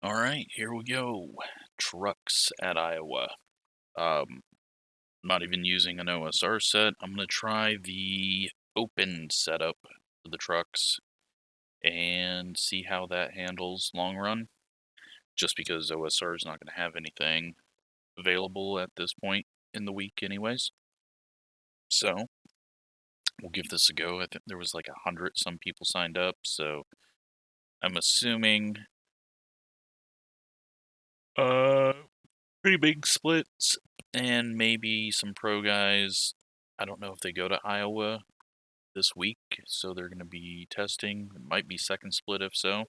All right, here we go. Trucks at Iowa. Um, not even using an OSR set. I'm going to try the open setup for the trucks and see how that handles long run. Just because OSR is not going to have anything available at this point in the week anyways. So, we'll give this a go. I think there was like 100 some people signed up, so I'm assuming pretty big splits, and maybe some pro guys. I don't know if they go to Iowa this week, so they're going to be testing. It might be second split if so.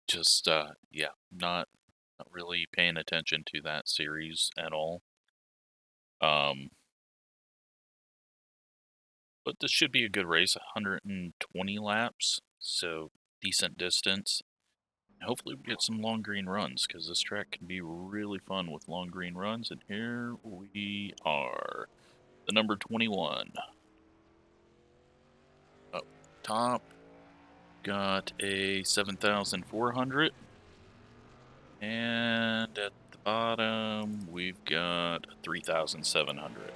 Just, yeah, not really paying attention to that series at all. But this should be a good race, 120 laps, so decent distance. Hopefully we get some long green runs, because this track can be really fun with long green runs, and here we are. The number 21. Up top, got a 7,400. And at the bottom, we've got 3,700.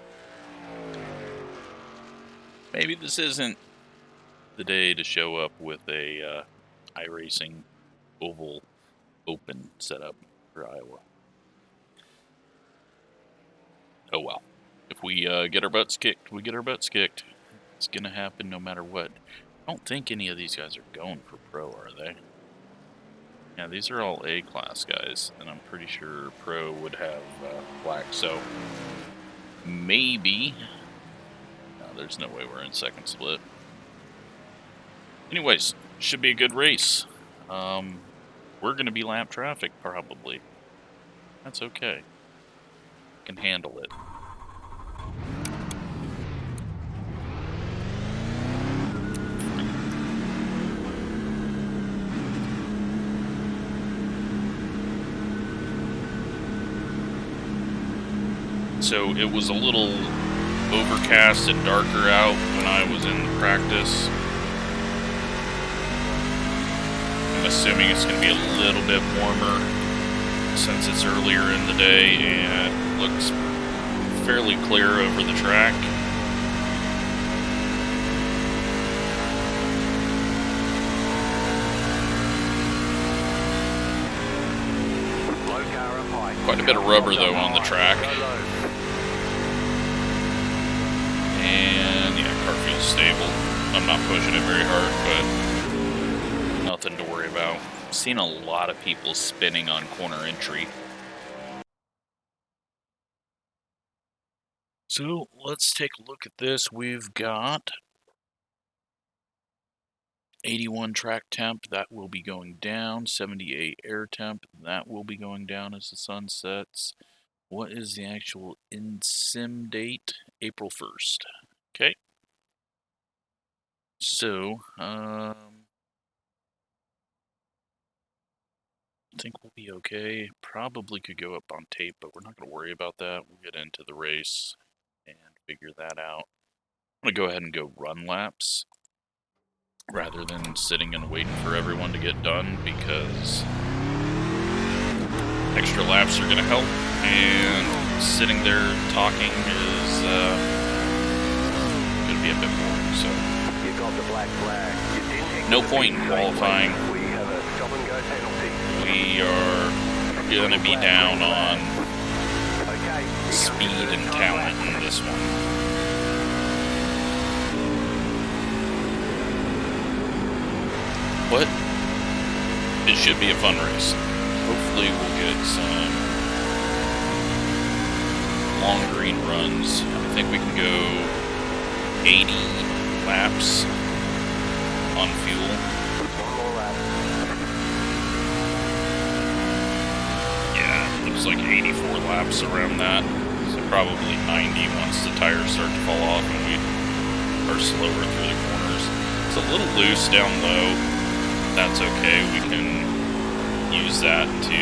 Maybe this isn't the day to show up with a iRacing oval open setup for Iowa. Oh well. If we get our butts kicked, we get our butts kicked. It's going to happen no matter what. I don't think any of these guys are going for pro, are they? Yeah, these are all A-class guys, and I'm pretty sure pro would have black, so maybe. No, there's no way we're in second split. Anyways, should be a good race. We're going to be lap traffic, probably. That's okay. Can handle it. So it was a little overcast and darker out when I was in practice. I'm assuming it's going to be a little bit warmer since it's earlier in the day and looks fairly clear over the track. Quite a bit of rubber though on the track. And yeah, car feels stable. I'm not pushing it very hard, but nothing to worry about. I've seen a lot of people spinning on corner entry. So let's take a look at this. We've got 81 track temp, that will be going down. 78 air temp, that will be going down as the sun sets. What is the actual in-sim date? April 1st. Okay. So, I think we'll be okay. Probably could go up on tape, but we're not going to worry about that. We'll get into the race and figure that out. I'm going to go ahead and go run laps rather than sitting and waiting for everyone to get done, because extra laps are going to help, and sitting there talking is going to be a bit boring. So, you got the black flag. No point in qualifying. We have a stop and go penalty. We are going to be down on speed and talent in this one. But it should be a fun race. Hopefully we'll get some long green runs. I think we can go 80 laps on fuel. One more lap. Yeah, it looks like 84 laps around that. So probably 90 once the tires start to fall off and we are slower through the corners. It's a little loose down low. That's okay. We can use that to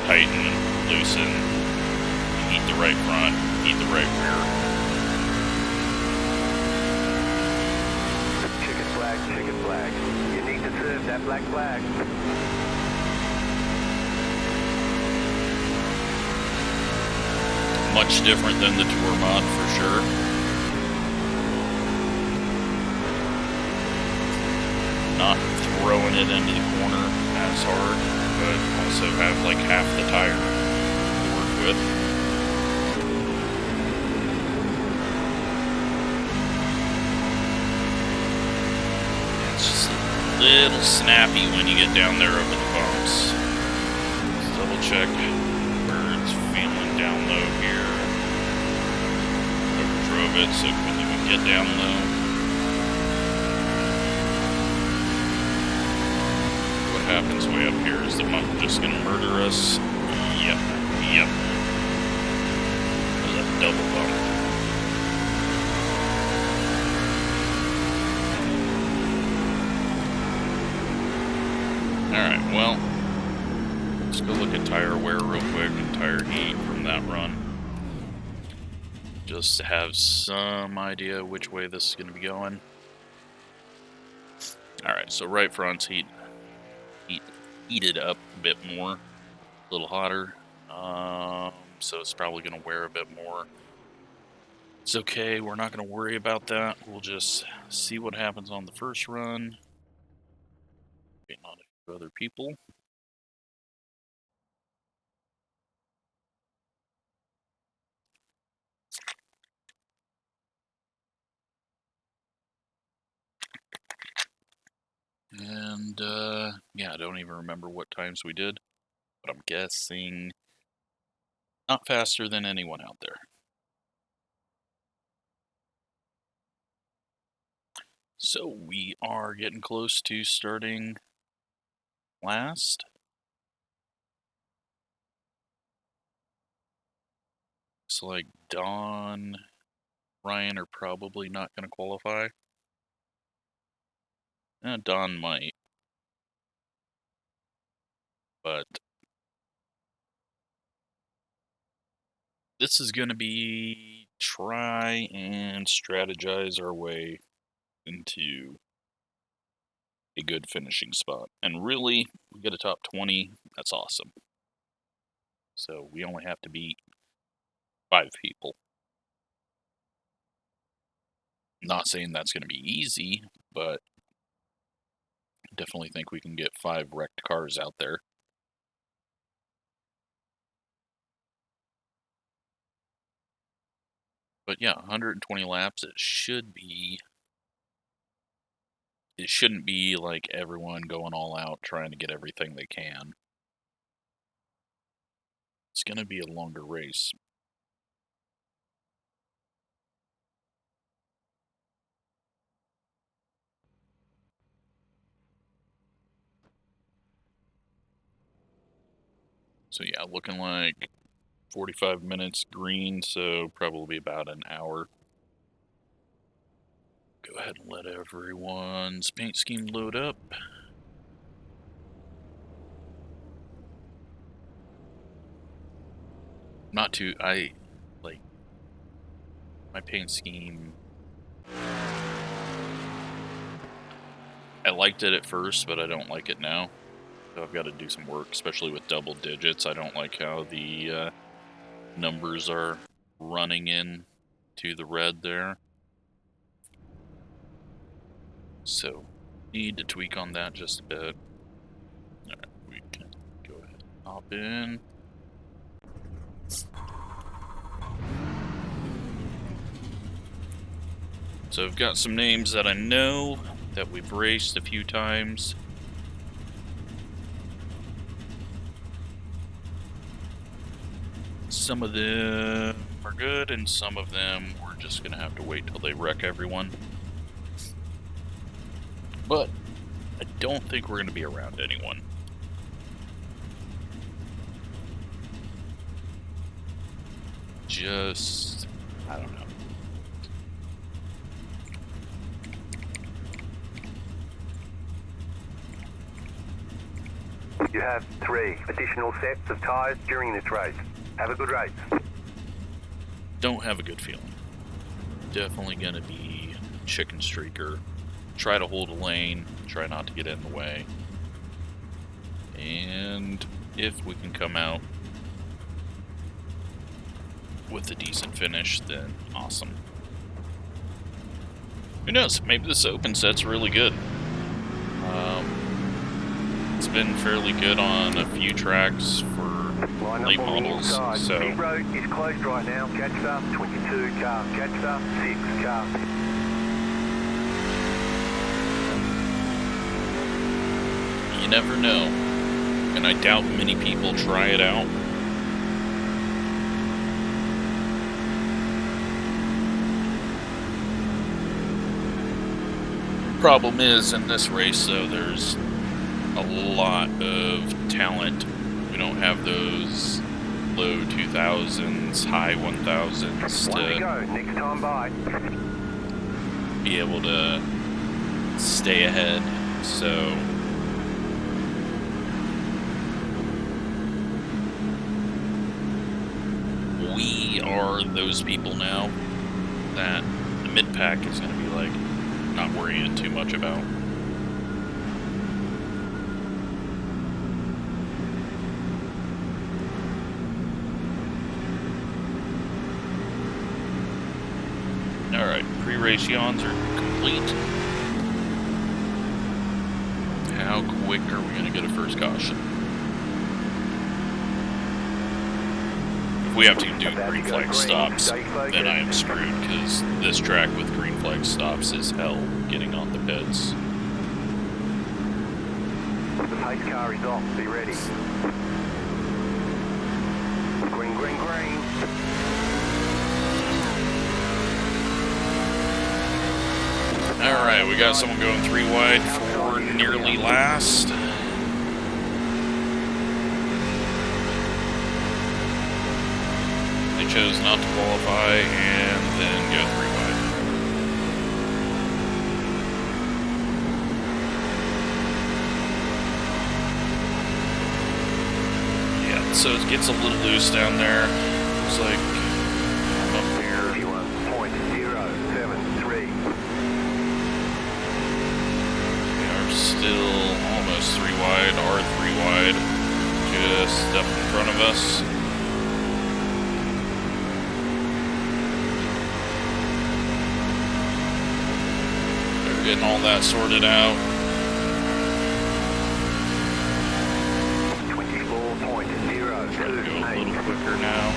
tighten and loosen, heat the right front, heat the right rear. Chicken flag, chicken flag. You need to served that black flag. Much different than the tour mod for sure. Not throwing it into the corner as hard, but also have like half the tire to work with. It's just a little snappy when you get down there over the bumps. Let's double check where it's feeling down low here. Overdrove it, so it couldn't even get down low. What happens way up here? Is the bump just gonna murder us? Yep. There's a double bump. Alright, well, let's go look at tire wear real quick and tire heat from that run. Just to have some idea which way this is going to be going. Alright, so right front's heated up a bit more, a little hotter. So it's probably going to wear a bit more. It's okay, we're not going to worry about that. We'll just see what happens on the first run. Waiting on a few other people. And, yeah, I don't even remember what times we did, but I'm guessing not faster than anyone out there. So we are getting close to starting last. Looks like Dawn, Ryan are probably not going to qualify. Dawn might. But this is going to be try and strategize our way into a good finishing spot. And really, we get a top 20, that's awesome. So we only have to beat 5 people. Not saying that's going to be easy, but I definitely think we can get 5 wrecked cars out there. But yeah, 120 laps, it shouldn't be like everyone going all out trying to get everything they can. It's going to be a longer race. So yeah, looking like 45 minutes green, so probably about an hour. Go ahead and let everyone's paint scheme load up. Not too, I like my paint scheme. I liked it at first, but I don't like it now. So I've got to do some work, especially with double digits. I don't like how the numbers are running in to the red there. So, need to tweak on that just a bit. Alright, we can go ahead and hop in. So I've got some names that I know that we've raced a few times. Some of them are good, and some of them we're just going to have to wait till they wreck everyone. But I don't think we're going to be around anyone. Just, I don't know. You have 3 additional sets of tires during this race. Have a good race. Don't have a good feeling. Definitely going to be chicken streaker try to hold a lane, try not to get in the way. And if we can come out with a decent finish, then awesome. Who knows, maybe this open set's really good. It's been fairly good on a few tracks for late models, so... Pit road is closed right now. Catch up, 22 car. Catch up, 6 car. You never know, and I doubt many people try it out. Problem is, in this race, though, there's a lot of talent. We don't have those low 2000s, high 1000s to go. Next time by. be able to stay ahead, so... we are those people now that the mid-pack is going to be like not worrying too much about. Alright, pre-race yawns are complete. How quick are we going to get a first caution? If we have to do green flag stops, then I am screwed, because this track with green flag stops is hell getting on the pits. The pace car is off. Be ready. Green, green, green. Alright, we got someone going 3 wide for nearly last. They chose not to qualify and then go 3 wide. Yeah, so it gets a little loose down there. Looks like I'm up here. 51.073. Still almost 3 wide, or 3 wide, just up in front of us. They're getting all that sorted out. 24.028. Trying to go a little quicker now.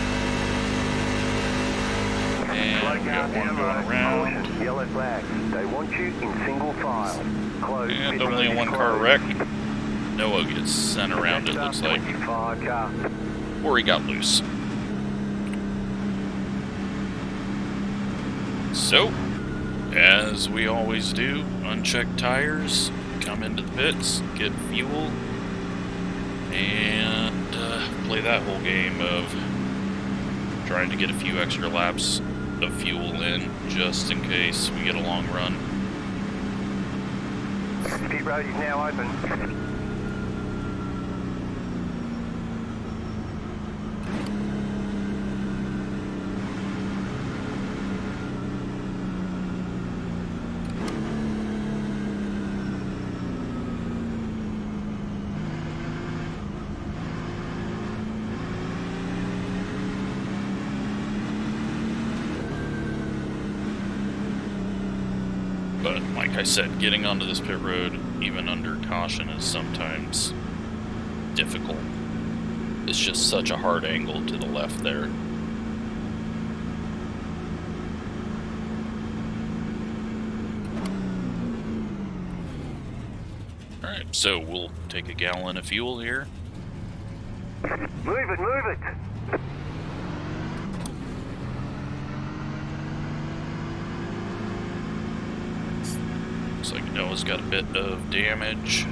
And we got one going around. Yellow flags. They want you in single file. Close. And only a 1 car wreck. Noah gets sent around, it looks like. Or he got loose. So, as we always do, uncheck tires, come into the pits, get fuel, and play that whole game of trying to get a few extra laps of fuel in, just in case we get a long run. Pit road is now open. But like I said, getting onto this pit road, even under caution, is sometimes difficult. It's just such a hard angle to the left there. Alright, so we'll take a gallon of fuel here. Move it, move it. Looks like Noah's got a bit of damage.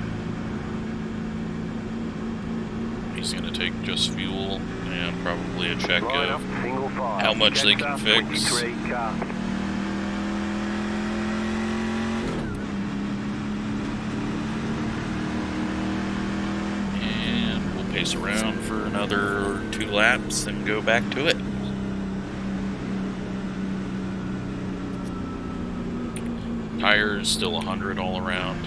He's going to take just fuel and probably a check of how much they can fix. And we'll pace around for another 2 laps and go back to it. Tires tires, still 100 all around.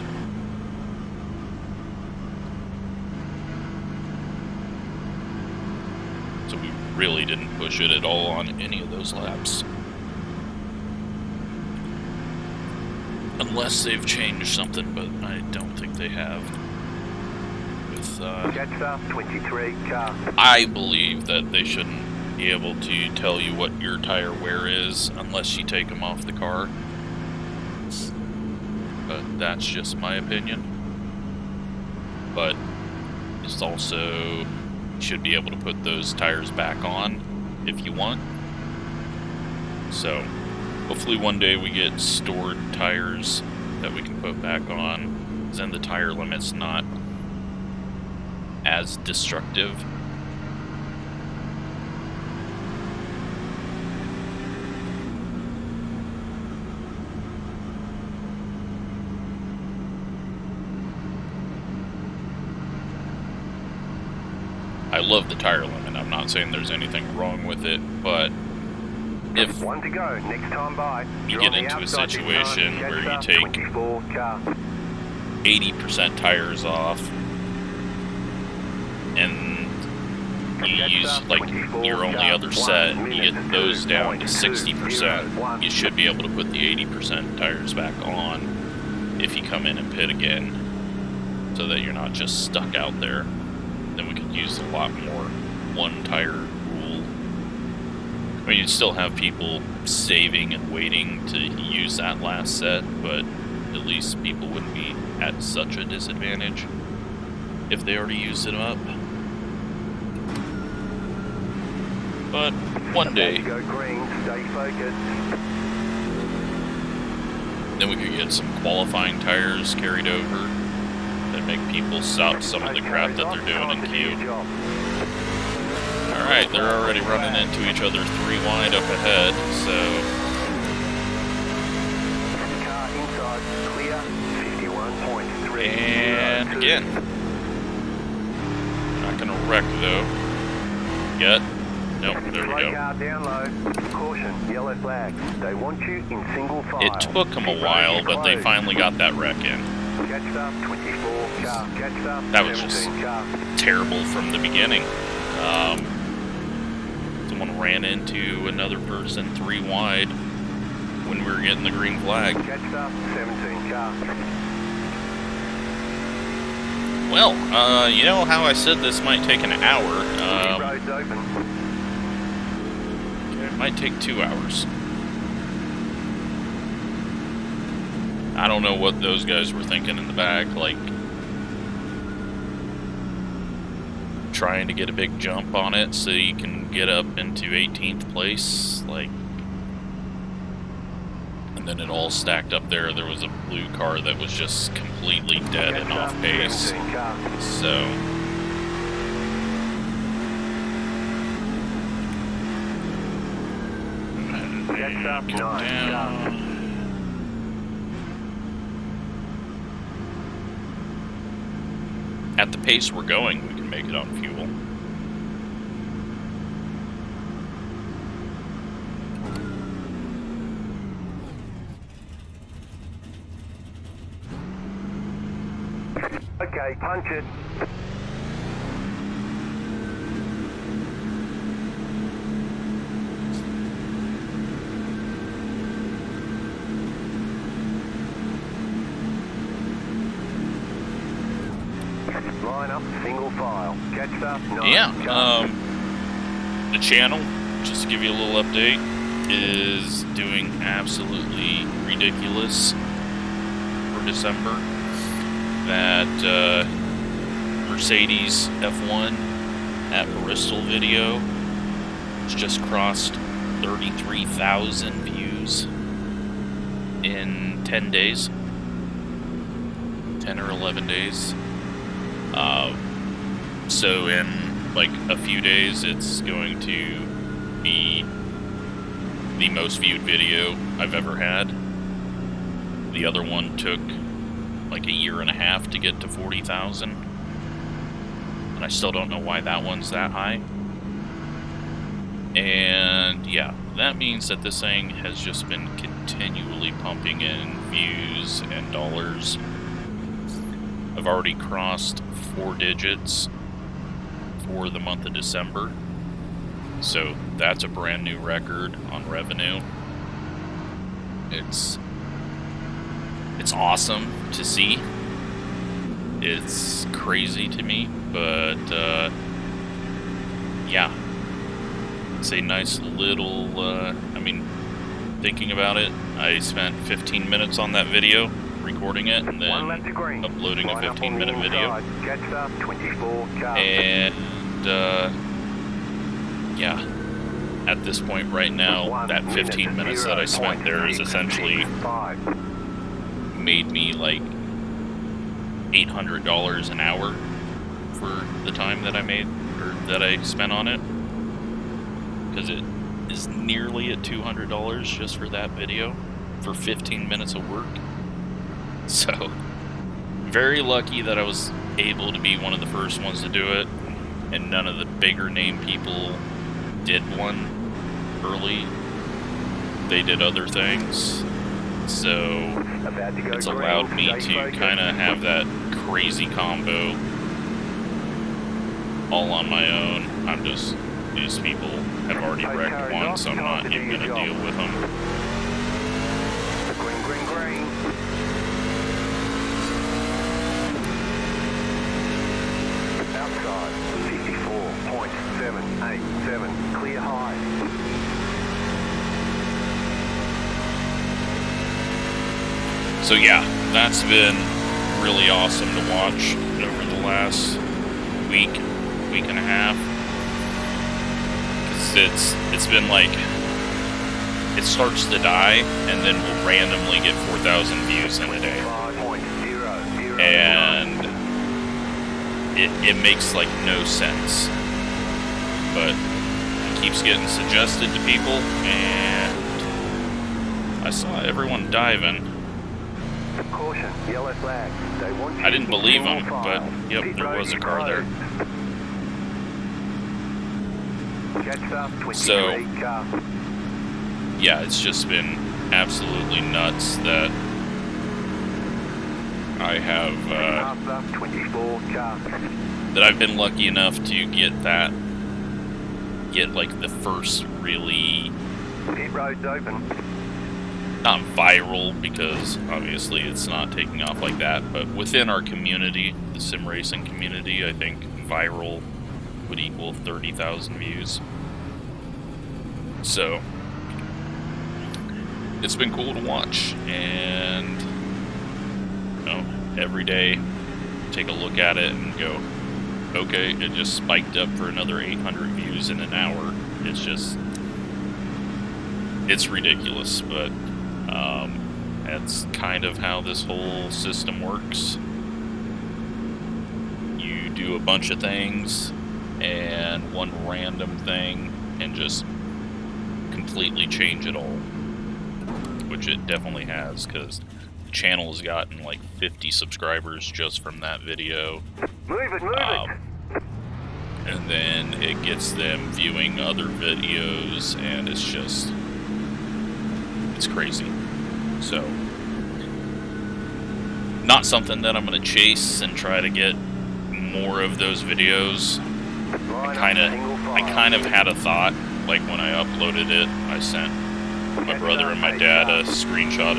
So we really didn't push it at all on any of those laps. Unless they've changed something, but I don't think they have. With, Jetstar 23 car. I believe that they shouldn't be able to tell you what your tire wear is unless you take them off the car. But that's just my opinion. But it's also, you should be able to put those tires back on if you want. So hopefully one day we get stored tires that we can put back on, then the tire limit's not as destructive. I love the tire limit. I'm not saying there's anything wrong with it, but if One to go, next time by. you get into a situation where you take 80% tires off and you use like your only other set, you get those down to 60%, you should be able to put the 80% tires back on if you come in and pit again, so that you're not just stuck out there. Then we could use a lot more one tire rule. I mean, you'd still have people saving and waiting to use that last set, but at least people wouldn't be at such a disadvantage if they already used it up. But one day, Go green, stay focused. then we could get some qualifying tires carried over that make people stop some of the crap that they're doing in queue. Alright, they're already running into each other 3 wide up ahead, so Car inside, clear, 51.3. and again. Not gonna wreck though. Yet. Nope, there we go. Car down low. Caution, yellow flag. They want you in single file. It took them a while, but they finally got that wreck in. Jetstar 24 car. Jetstar That was just 17 car. terrible from the beginning. Someone ran into another person 3 wide when we were getting the green flag. Jetstar 17 car. Well, you know how I said this might take an hour? Roads open. It might take 2 hours. I don't know what those guys were thinking in the back, like trying to get a big jump on it so you can get up into 18th place, like, and then it all stacked up there. There was a blue car that was just completely dead and off pace, so Jetstar come 9 down. At the pace we're going, we can make it on fuel. Okay, punch it. Line up, single file. Jetstar 9 Yeah, car. the channel, just to give you a little update, is doing absolutely ridiculous for December. That Mercedes F1 at Bristol video has just crossed 33,000 views in 10 days. 10 or 11 days. So in like a few days, it's going to be the most viewed video I've ever had. The other one took like a year and a half to get to 40,000. And I still don't know why that one's that high. And yeah, that means that this thing has just been continually pumping in views and dollars. I've already crossed 4 digits for the month of December. So that's a brand new record on revenue. It's awesome to see. It's crazy to me, but yeah, it's a nice little, I mean, thinking about it, I spent 15 minutes on that video, recording it, and then uploading a 15-minute video. And yeah, at this point right now, that 15 minutes that I spent there is essentially made me like $800 an hour for the time that I made, or that I spent on it, because it is nearly at $200 just for that video for 15 minutes of work. So very lucky that I was able to be one of the first ones to do it, and none of the bigger name people did one early. They did other things, so it's allowed me to kind of have that crazy combo all on my own. These people have already wrecked one, so I'm not even going to deal with them. Green. Outside, 54.787, clear high. So yeah, that's been really awesome to watch over the last week and a half. Because it's been like, it starts to die, and then we'll randomly get 4,000 views in a day. And it makes like no sense. But it keeps getting suggested to people, and I saw everyone diving. I didn't believe them, but yep, there was a car there. So, yeah, it's just been absolutely nuts that I have, that I've been lucky enough to get like the first really, pit road's open. not viral, because obviously it's not taking off like that, but within our community, the sim racing community, I think viral would equal 30,000 views. So it's been cool to watch, and you know, every day take a look at it and go, okay, it just spiked up for another 800 views in an hour. It's ridiculous, but that's kind of how this whole system works. You do a bunch of things, and one random thing can just completely change it all, which it definitely has, because the channel has gotten like 50 subscribers just from that video. Move it. And then it gets them viewing other videos, and it's crazy. So, not something that I'm going to chase and try to get more of those videos. I kind of had a thought, like when I uploaded it, I sent my brother and my dad a screenshot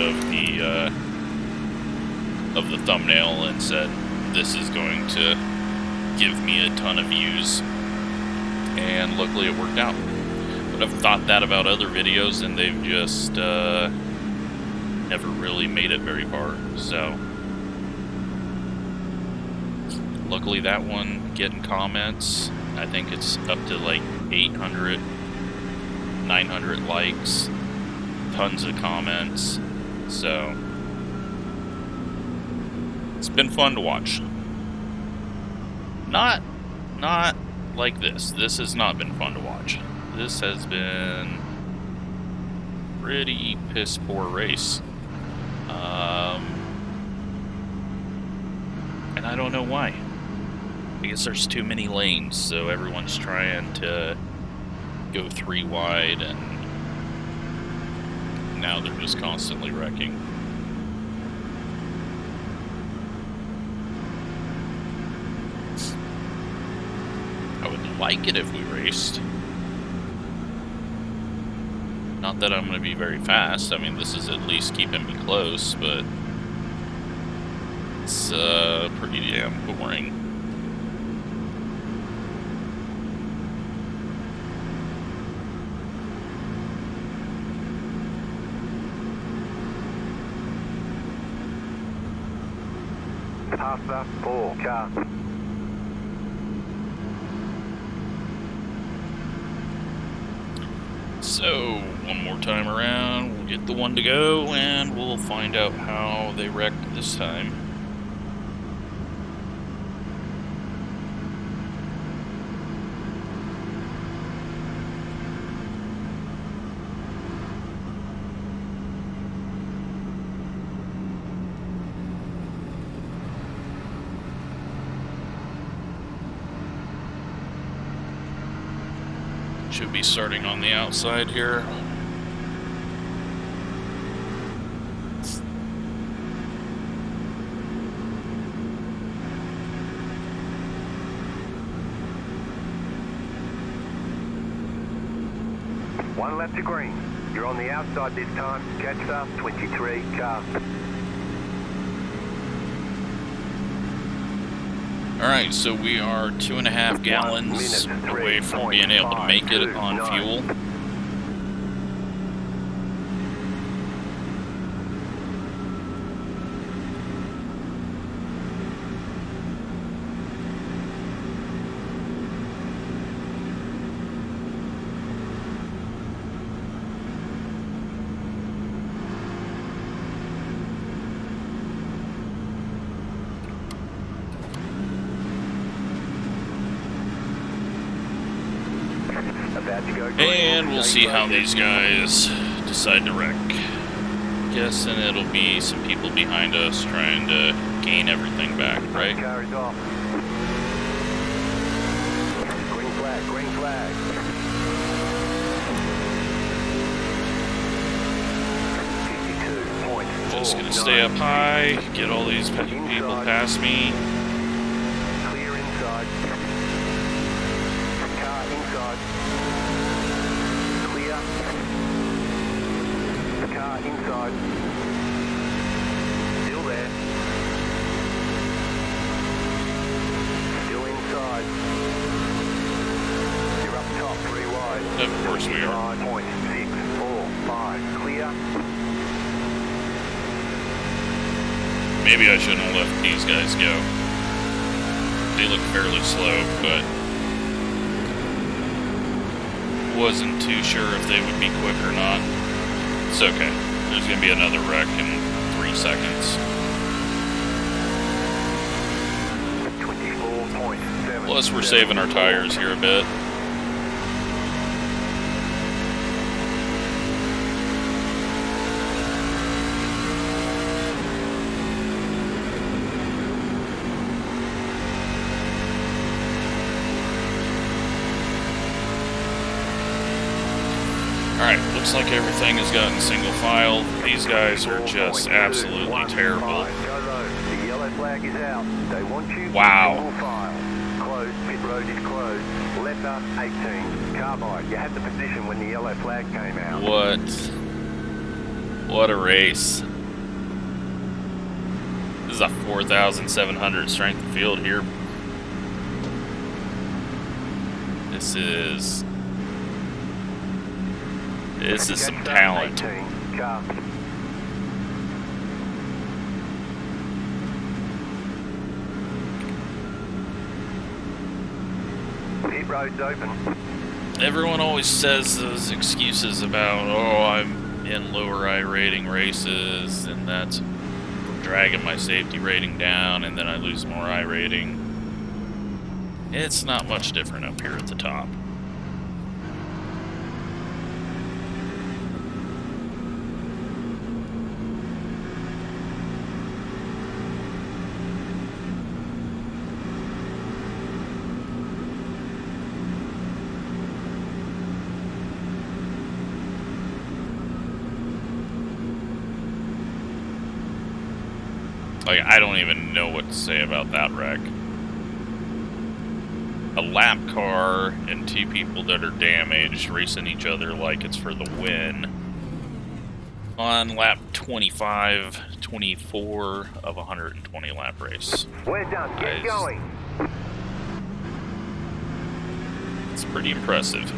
of the thumbnail and said, this is going to give me a ton of views, and luckily it worked out. But I've thought that about other videos, and they've just never really made it very far. So luckily that one getting comments, I think it's up to like 800, 900 likes, tons of comments, so it's been fun to watch. Not like this. This has not been fun to watch. This has been pretty piss poor race. And I don't know why. I guess there's too many lanes, so everyone's trying to go 3 wide, and now they're just constantly wrecking. like it if we raced. Not that I'm going to be very fast. I mean, this is at least keeping me close, but it's pretty damn boring. Past the 4 car. So, one more time around, we'll get the one to go, and we'll find out how they wrecked this time. Should be starting on the outside here. One left to green. You're on the outside this time. Catch the 23 car. Alright, so we are 2.5 gallons away from being able to make it on fuel. And we'll see how these guys decide to wreck. Guessing it'll be some people behind us trying to gain everything back, right? Car is off. Green flag, green flag. Just gonna stay up high, get all these people past me. Clear inside. Car inside. Clear. Car inside. Still there. Still inside. You're up top, 3 wide. Of course we are. 5.645. Clear. Maybe I shouldn't have let these guys go. They look fairly slow, but wasn't too sure if they would be quick or not. It's okay. There's going to be another wreck in 3 seconds. 24.7. Plus, we're saving our tires here a bit. Alright, looks like everything has gotten single file. These guys are just absolutely terrible. The yellow flag is out. They want you Wow. single file. Closed, pit road is closed. Letter 18. Carbide, you had the position when the yellow flag came out. What a race. This is a 4,700 strength of field here. This is some talent. 18, car. Pit road's open. Everyone always says those excuses about, oh, I'm in lower I rating races, and that's dragging my safety rating down, and then I lose more I rating. It's not much different up here at the top. Like, I don't even know what to say about that wreck. a lap car and two people that are damaged racing each other like it's for the win on lap 25, 24 of a 120 lap race. We're done. Get going. It's pretty impressive.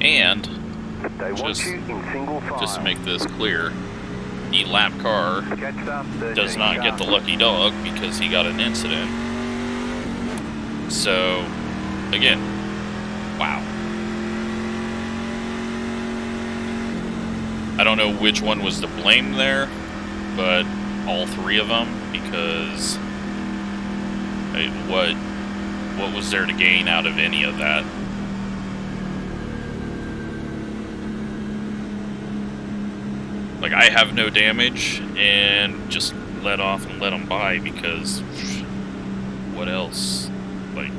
And They want you in single file. just to make this clear, the lap car does not get the lucky dog because he got an incident. So, again, wow. I don't know which one was to blame there, but all three of them, because what was there to gain out of any of that? Like, I have no damage, and just let off and let them by, because what else? Like,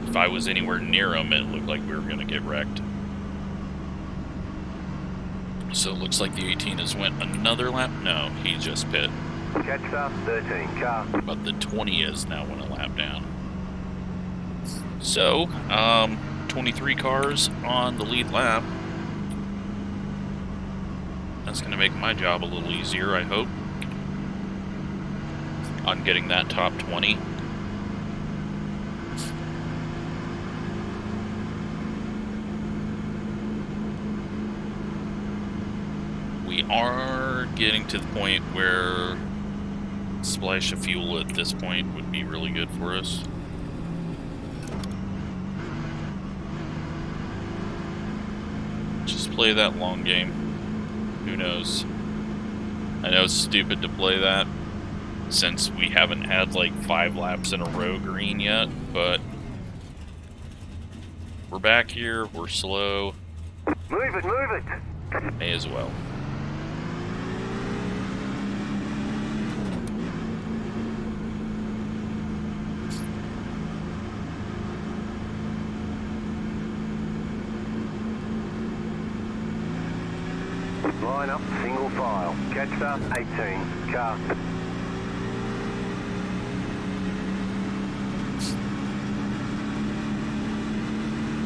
if I was anywhere near them, it looked like we were going to get wrecked. So it looks like the 18 has went another lap. No, he just pit. Catch up, 13 car. But the 20 is now went a lap down. So, 23 cars on the lead lap. That's going to make my job a little easier, I hope, on getting that top 20. We are getting to the point where a splash of fuel at this point would be really good for us. Just play that long game. Who knows? I know it's stupid to play that since we haven't had like 5 laps in a row green yet, but we're back here, we're slow. Move it, move it! May as well. Line up, single file. Catch up, 18 car.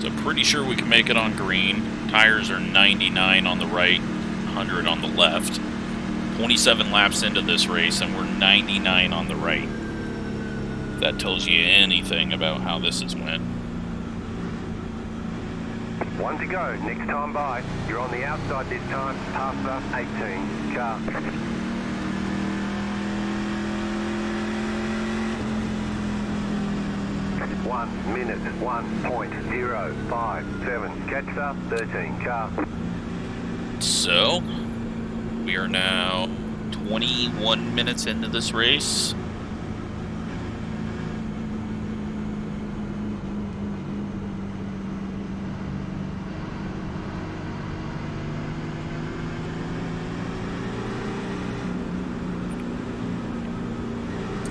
So pretty sure we can make it on green. Tires are 99 on the right, 100 on the left. 27 laps into this race and we're 99 on the right. If that tells you anything about how this has went. 1 to go, next time by. You're on the outside this time, past the 18 car. 1 minute, 1.057. Catch up, 13 car. So, we are now 21 minutes into this race.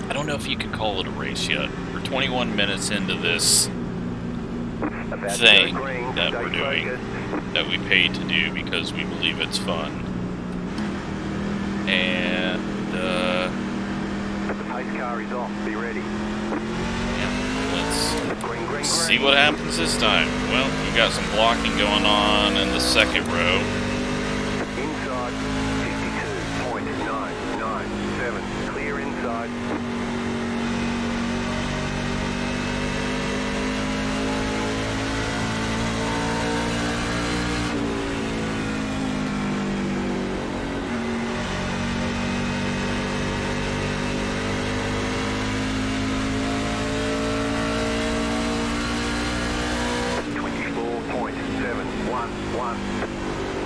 I don't know if you could call it a race yet. We're 21 minutes into this thing that we're doing, that we paid to do because we believe it's fun. And, the pace car is off, be ready. Yeah, let's see what happens this time. Well, we got some blocking going on in the second row. Inside, 52.997. Clear inside.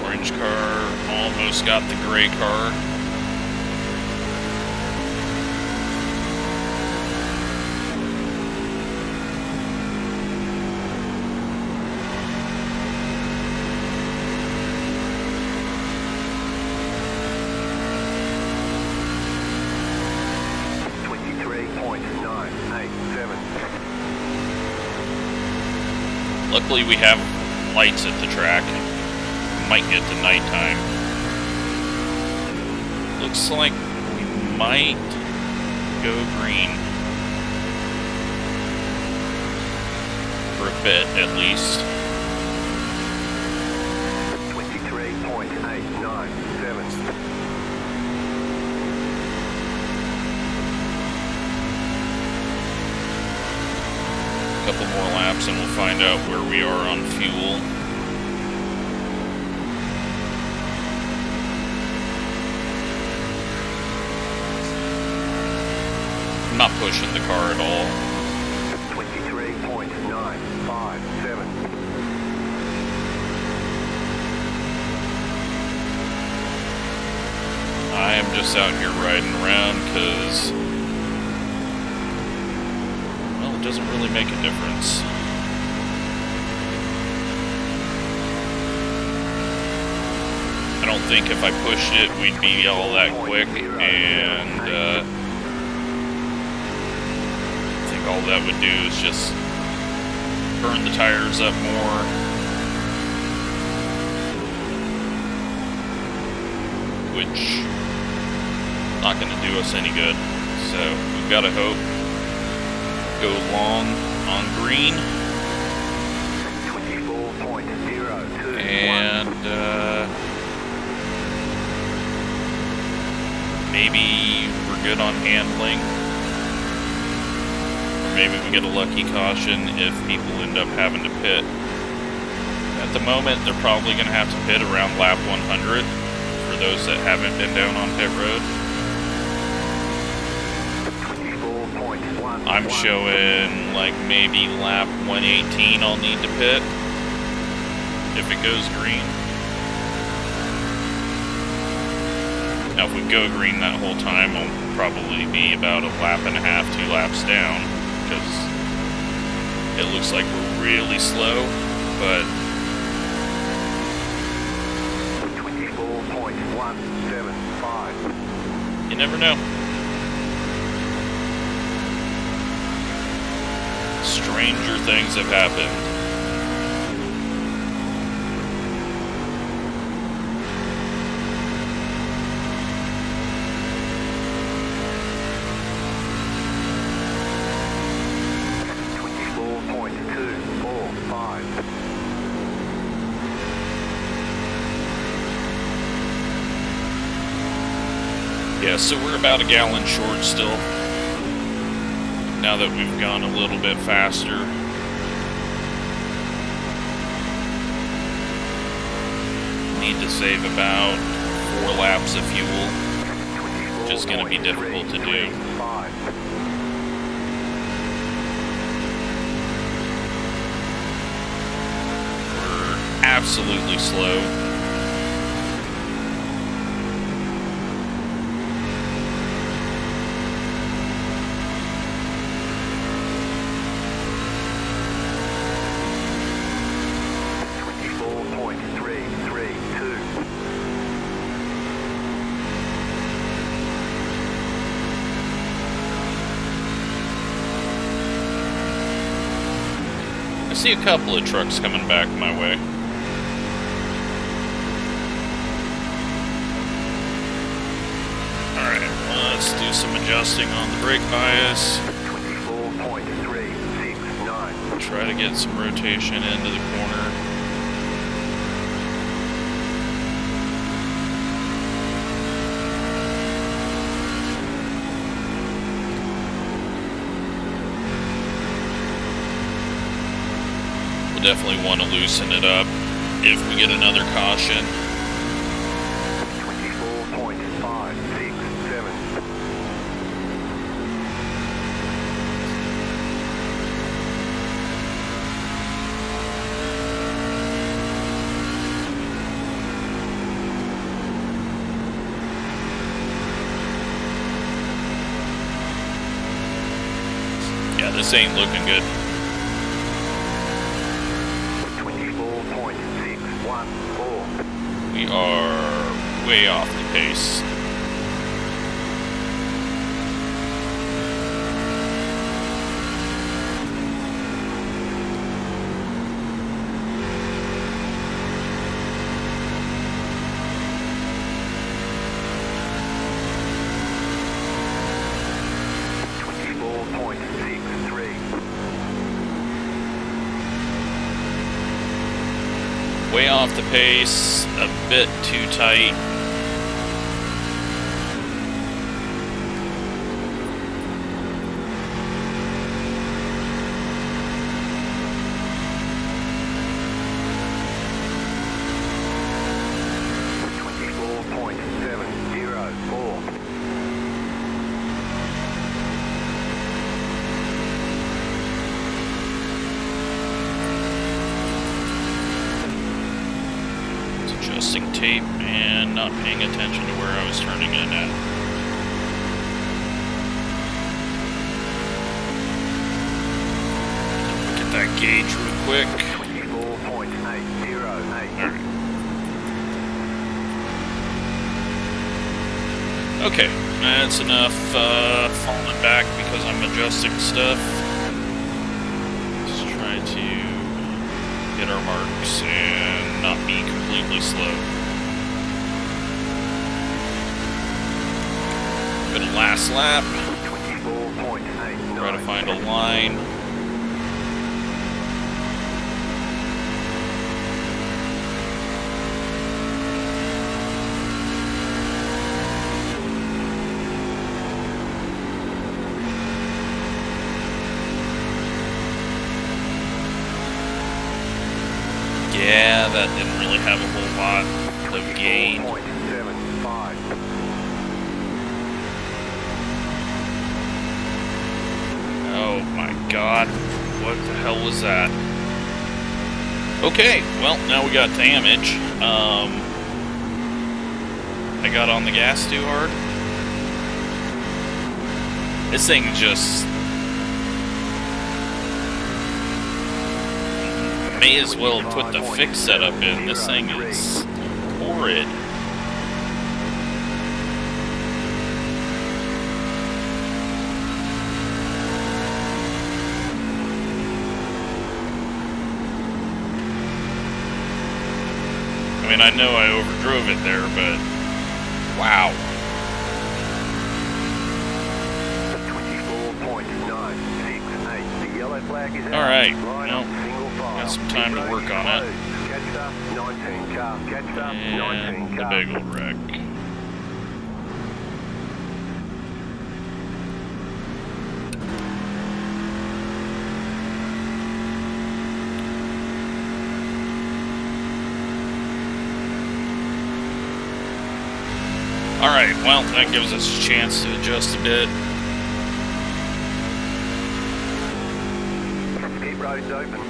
Orange car almost got the gray car. Luckily we have lights at the track. Might get to nighttime. Looks like we might go green. For a bit, at least. 23.897. Couple more laps and we'll find out where we are on fuel. I'm not pushing the car at all. 23.957. I am just out here riding around because, well, it doesn't really make a difference. I don't think if I pushed it, we'd be all that quick, and I think all that would do is just burn the tires up more. Which not going to do us any good. So we've got to hope. Go long on green. 24.021. And maybe we're good on handling. Or maybe we get a lucky caution if people end up having to pit. At the moment, they're probably going to have to pit around lap 100 for those that haven't been down on pit road. I'm showing like maybe lap 118 I'll need to pit if it goes green. Now if we go green that whole time, I'll probably be about a lap and a half, 2 laps down, because it looks like we're really slow, but 24.175. you never know. Stranger things have happened. Yeah, so we're about a gallon short still. Now that we've gone a little bit faster. Need to save about 4 laps of fuel, which is going to be difficult to do. We're absolutely slow. I see a couple of trucks coming back my way. Alright, let's do some adjusting on the brake bias. 24.369. Try to get some rotation into the corner. Definitely want to loosen it up if we get another caution. 24.567. Yeah, this ain't looking good. 24.614. We are way off the pace. Way off the pace, a bit too tight. Adjusting tape and not paying attention to where I was turning in at. Look at that gauge real quick. 24.808. Okay, that's enough falling back because I'm adjusting stuff. Let's try to hit our marks and not be completely slow. Go to last lap. 24.8. Try to find a line. Yeah, that didn't really have a whole lot of gain. 24.75. Oh my god, what the hell was that? Okay, well, now we got damage. I got on the gas too hard. This thing just... may as well put the fix setup in. This thing is horrid. I mean, I know I overdrove it there, but wow. 24.968. The yellow flag is out. Alright, Line well, up, single file. got some time to work on it. Catch up, 19 car. Catch up, 19 And the car. big old wreck. Alright, well, that gives us a chance to adjust a bit. Pit road's open.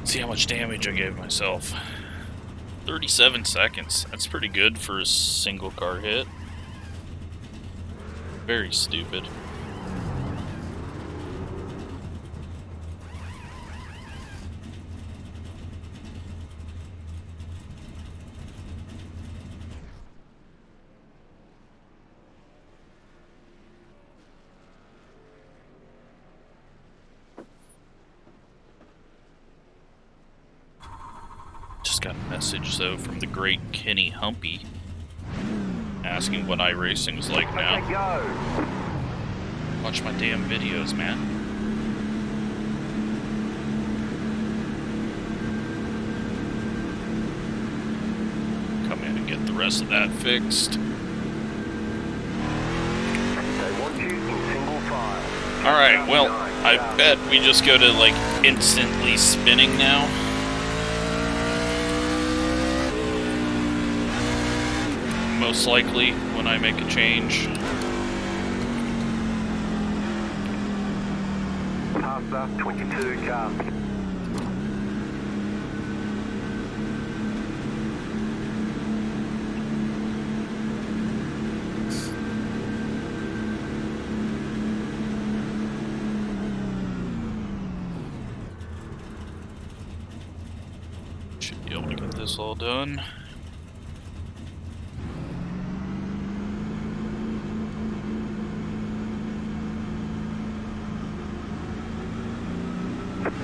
See how much damage I gave myself. 37 seconds. That's pretty good for a single car hit. Very stupid. Just got a message, though, from the great Kenny Humpy asking what iRacing's like now. Okay, go. Watch my damn videos, man. Come in and get the rest of that fixed. They want you in single file. Alright, well, I bet we just go to, like, instantly spinning now. Most likely, when I make a change. Pasta, 22 car. Should be able to get this all done.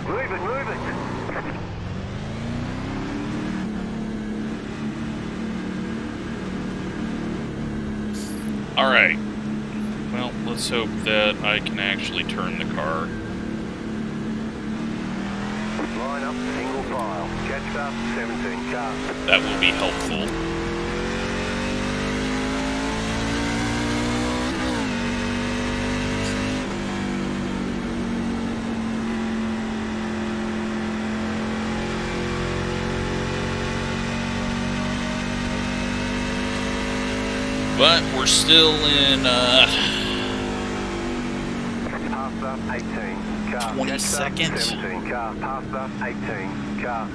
Move it, move it. Alright. Well, let's hope that I can actually turn the car. Line up, single file. Catch up, 17 car. That will be helpful. But we're still in, Pass up, 18 car. 22nd? 17 car. Pass up, 18 car.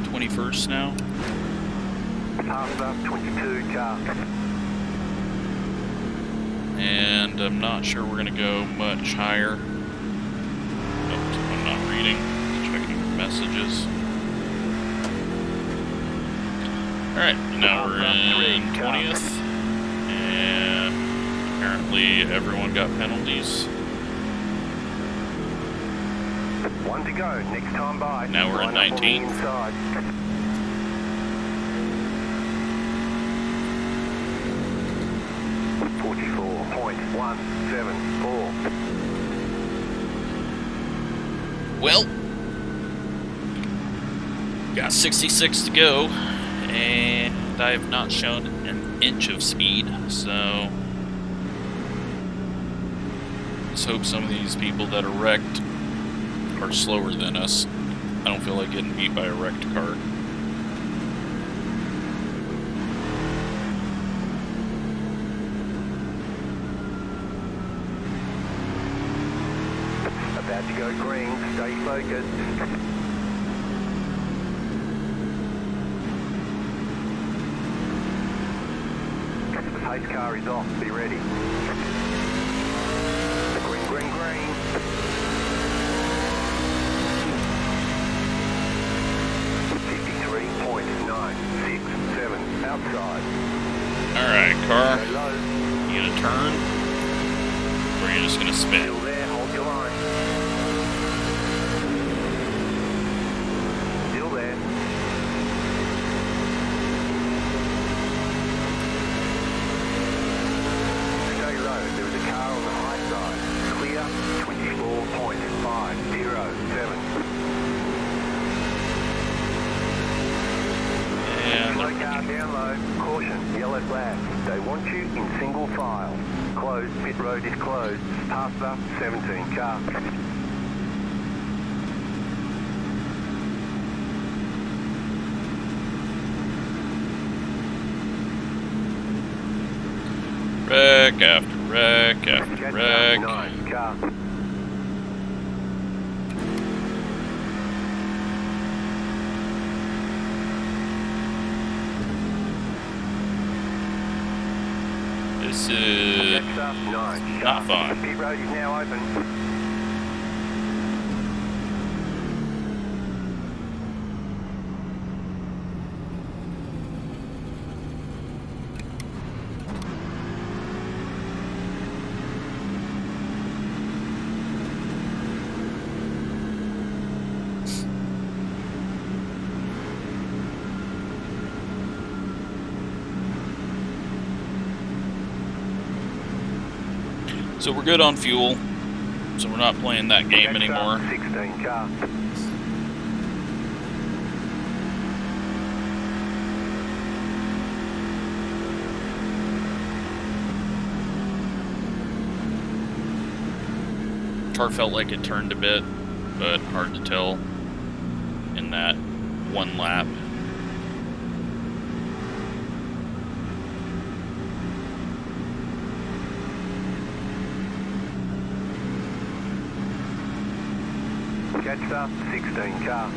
21st now. Pass up, 22 car. And I'm not sure we're going to go much higher. Oops, I'm not reading. Checking messages. Alright, now we're in 20th. And apparently everyone got penalties. One to go, next time by. Now we're in 19th. 44.174. Well, got 66 to go, and I have not shown an inch of speed, so let's hope some of these people that are wrecked are slower than us. I don't feel like getting beat by a wrecked car. About to go green, stay focused. The pace car is off, be ready. Green, green, green. Outside. Alright, car. Go low. You gonna turn? Or are you just gonna spin? Still there, hold your line. Still there. Stay low, there is a car on the high side. Clear, 24.507. And Slow car down low. Caution, yellow flag. They want you in single file. Closed, pit road is closed. Pass up, 17 car. wreck after wreck after Catch wreck. up, 9 car. This is Catch up, 9 car. not fun. Pit road is now open. So we're good on fuel, so we're not playing that game Catch anymore. up, 16 car. Car felt like it turned a bit, but hard to tell in that one lap. Catch up, 16 car.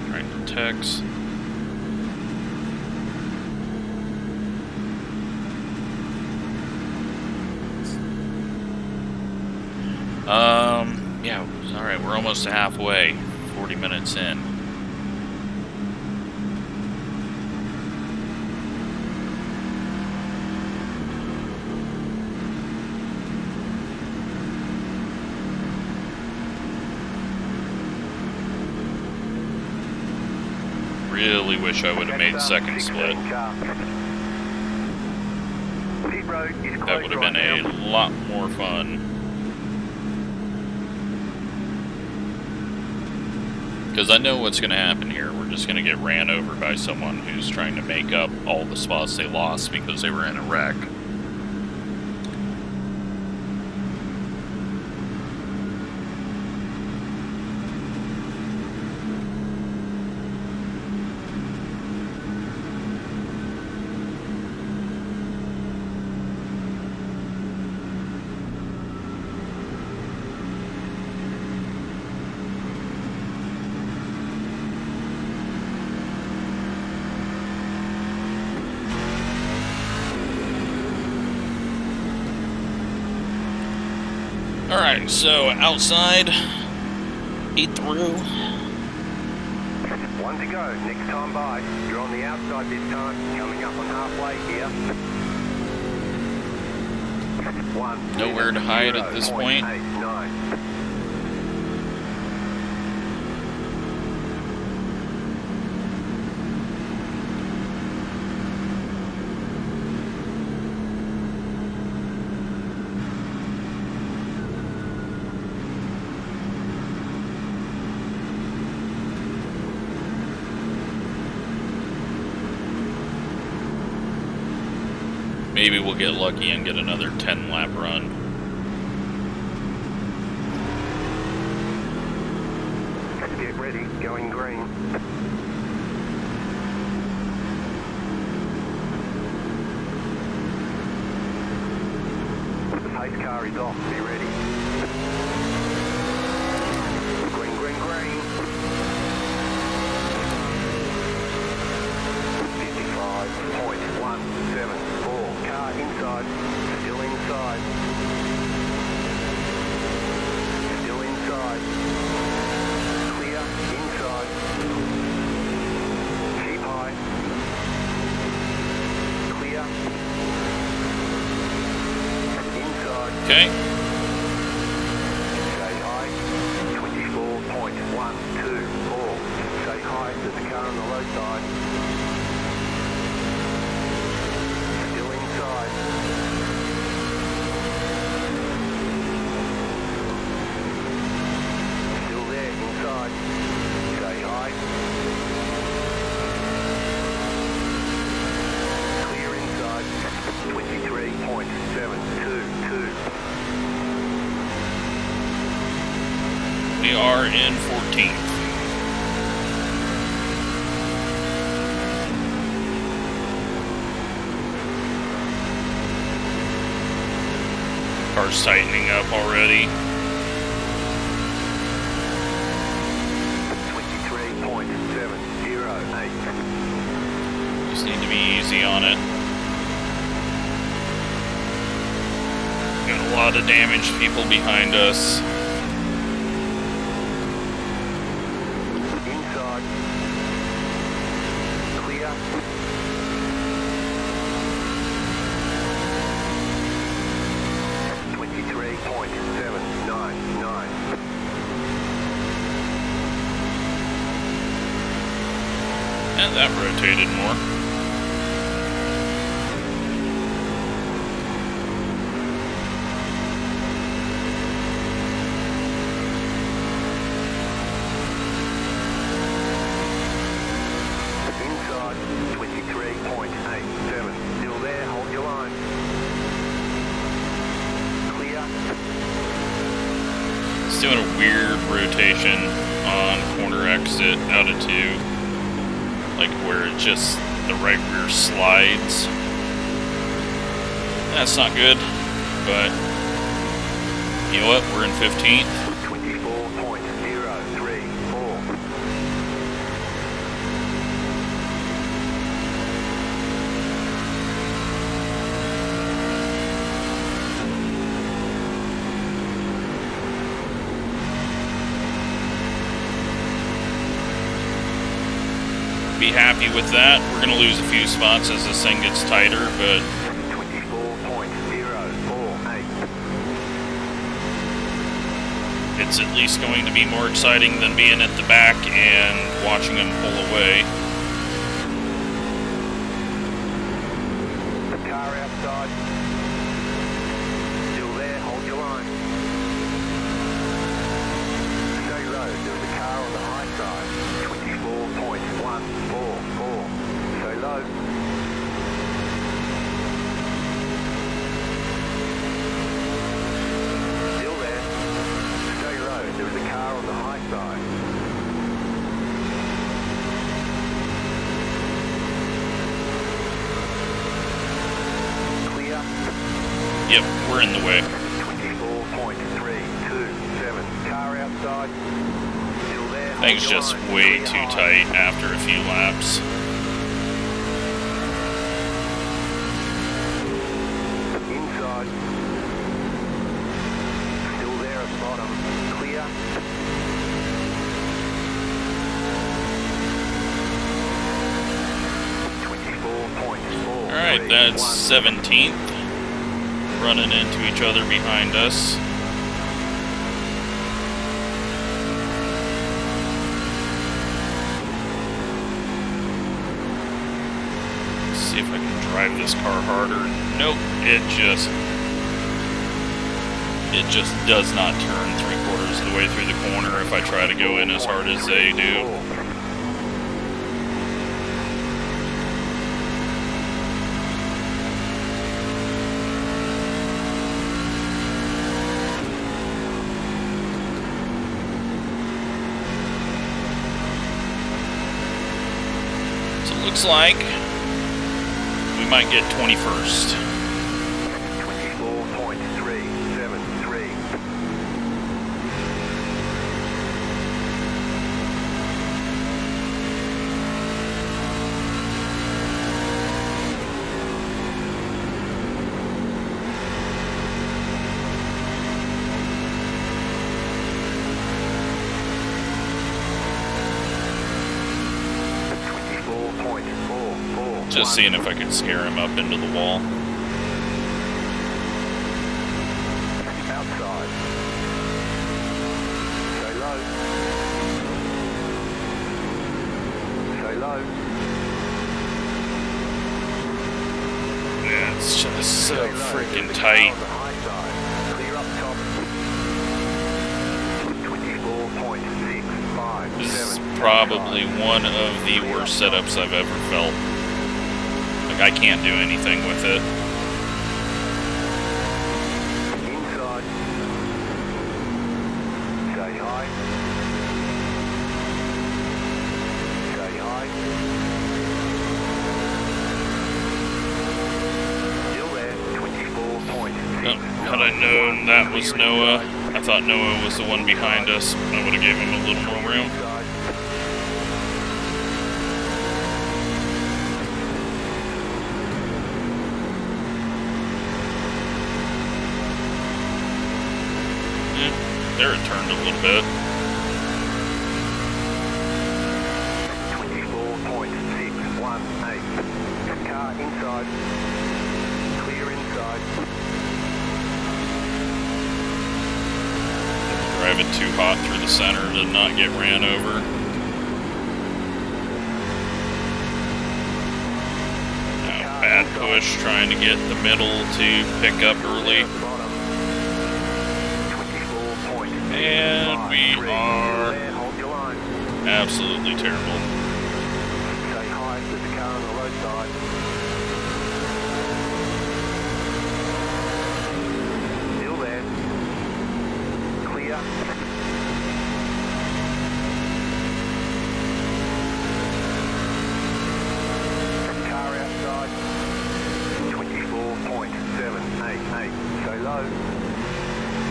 Trying to text. Yeah, all right. Alright, we're almost halfway. 40 minutes in. Really wish I would have made second split. That would have been a lot more fun. Because I know what's going to happen here. We're just going to get ran over by someone who's trying to make up all the spots they lost because they were in a wreck. Alright, so outside, 8 through. 1 to go, next time by. You're on the outside this time, coming up on halfway here. 1. Nowhere to hide at this point. 8, 9. Maybe we'll get lucky and get another 10-lap run. Get ready, going green. The pace car is off, be ready. Green, green, green. 55.174. Car inside, still inside. Still inside. Clear, inside. Keep high. Clear. Inside. Okay. Stay high. 24.124. Stay high to the car on the low side. Still inside. Still there, inside. Stay high. Clear inside. 23.722. We are in 14th. Car's tightening up already. 23.708. Just need to be easy on it. Got a lot of damaged people behind us. Inside. Clear. .799. And that rotated more. Inside. 23.87. Still there, hold your line. Clear. It's doing a weird rotation on corner exit out of 2. Like where it just the right rear slides. That's not good, but you know what? We're in 15th. 24.034. be happy with that. We're going to lose a few spots as this thing gets tighter, but 24.048. it's at least going to be more exciting than being at the back and watching them pull away. The car outside. Still there, hold your line. Stay low, there's a car on the high side. 24.144. Stay low. Still there. Stay low, there's a car on the high side. Clear. Yep, we're in the way. 24.327. Car outside. Still there. Thing's hold your just line. way Clear too high. tight after a few laps. Inside. Still there at the bottom. Clear. Alright, that's 17th. Running into each other behind us. Let's see if I can drive this car harder. Nope, it just does not turn 3/4 of the way through the corner if I try to go in as hard as they do. So it looks like we might get 21st. 24.373. Just seeing if I could scare him up into the wall. Outside. Stay low. Stay low. Yeah, it's just so Stay low. freaking There's a car tight. on the high side. Clear up top. 24.657. This is probably one of the worst setups I've ever felt. Like, I can't do anything with it. Inside. Stay high. Stay high. Still there. 24.6. Had I known that was Noah, I thought Noah was the one behind us. I would have gave him a little more room. There it turned a little bit. 24.618. Car inside. Clear inside. Drive it too hot through the center to not get ran over. Now, bad push trying to get the middle to pick up early. And we are absolutely terrible. Stay high, there's a car on the road side. Still there. Clear. Car outside. 24.788. Stay low.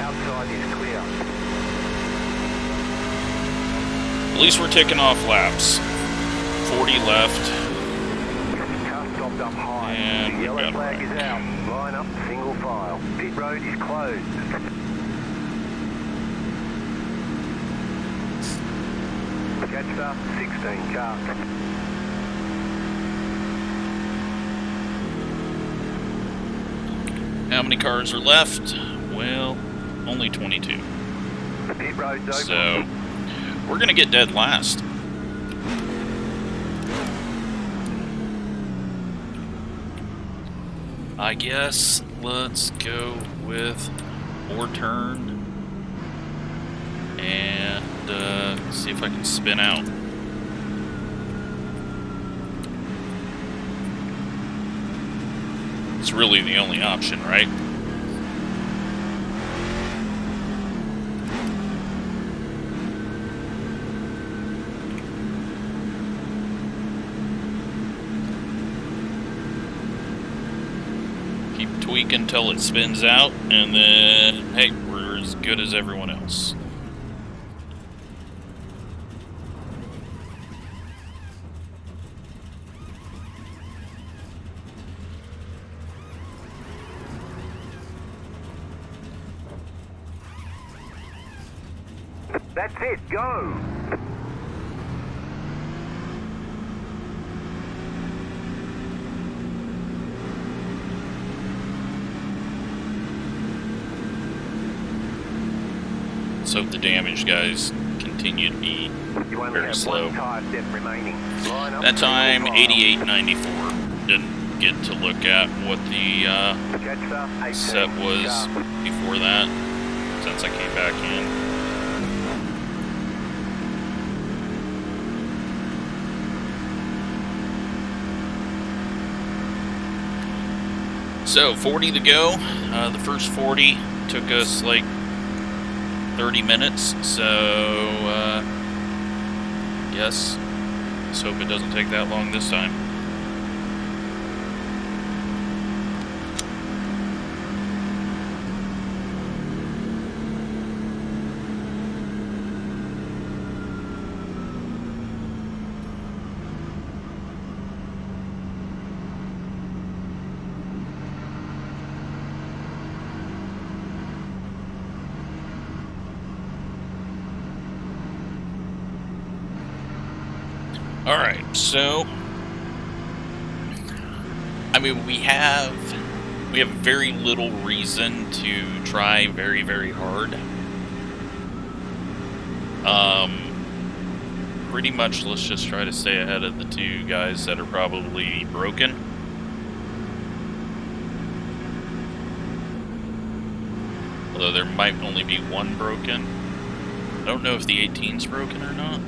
Outside is clear. At least we're ticking off laps. 40 left. Car stopped up high. And the we've yellow got a flag wreck. is out. Line up, single file. Pit road is closed. Catch up, 16 car. many cars are left? Well, only 22. The pit road's open. So, we're going to get dead last. I guess let's go with more turn and see if I can spin out. It's really the only option, right? Keep tweaking until it spins out, and then, hey, we're as good as everyone else. That's it, go! Let's hope the damage guys continue to be very slow. That time, 88.94. Didn't get to look at what the set was before that, since I came back in. So, 40 to go. The first 40 took us like 30 minutes, so yes, let's hope it doesn't take that long this time. Alright, so I mean we have very little reason to try very, very hard. Pretty much let's just try to stay ahead of the two guys that are probably broken. Although there might only be one broken. I don't know if the 18's broken or not.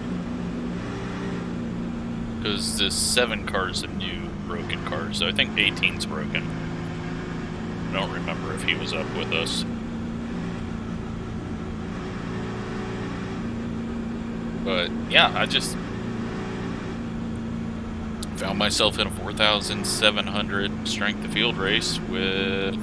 Because this 7 car is a new broken car, so I think 18's broken. I don't remember if he was up with us. But yeah, I just found myself in a 4,700 strength of field race with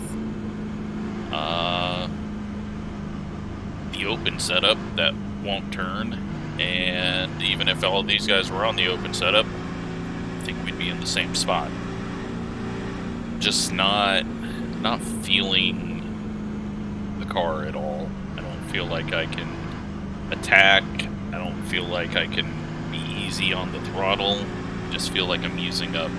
the open setup that won't turn. And even if all of these guys were on the open setup, I think we'd be in the same spot. Just not feeling the car at all. I don't feel like I can attack. I don't feel like I can be easy on the throttle. I just feel like I'm using up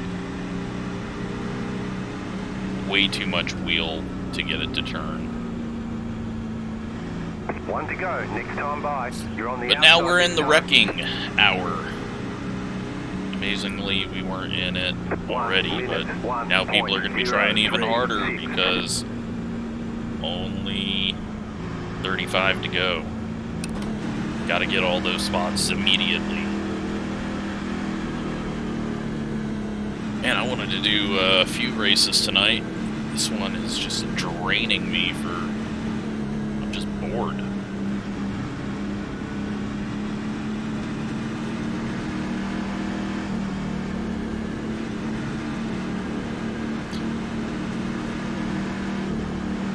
way too much wheel to get it to turn. One to go. Next time by, you're on the But now we're in the wrecking hour. Amazingly, we weren't in it already, but now people are going to be trying even harder because only 35 to go. Got to get all those spots immediately. Man, I wanted to do a few races tonight. This one is just draining me for... I'm just bored.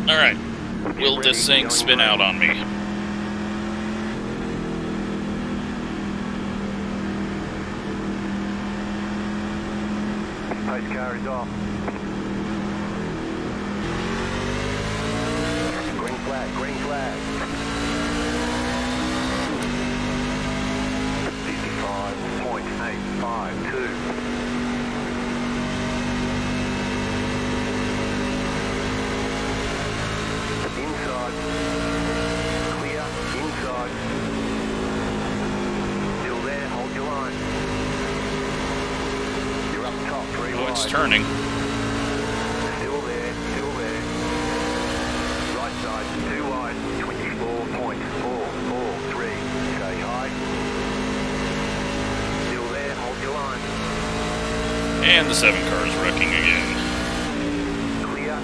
Alright, will this thing spin out on me? Pace car is off. Green flag, green flag. 55.852. truck's turning. Still there, still there. Right side, 2 wide, 24.443. Stay high. Still there, hold your line. And the 7 car is wrecking again. Clear,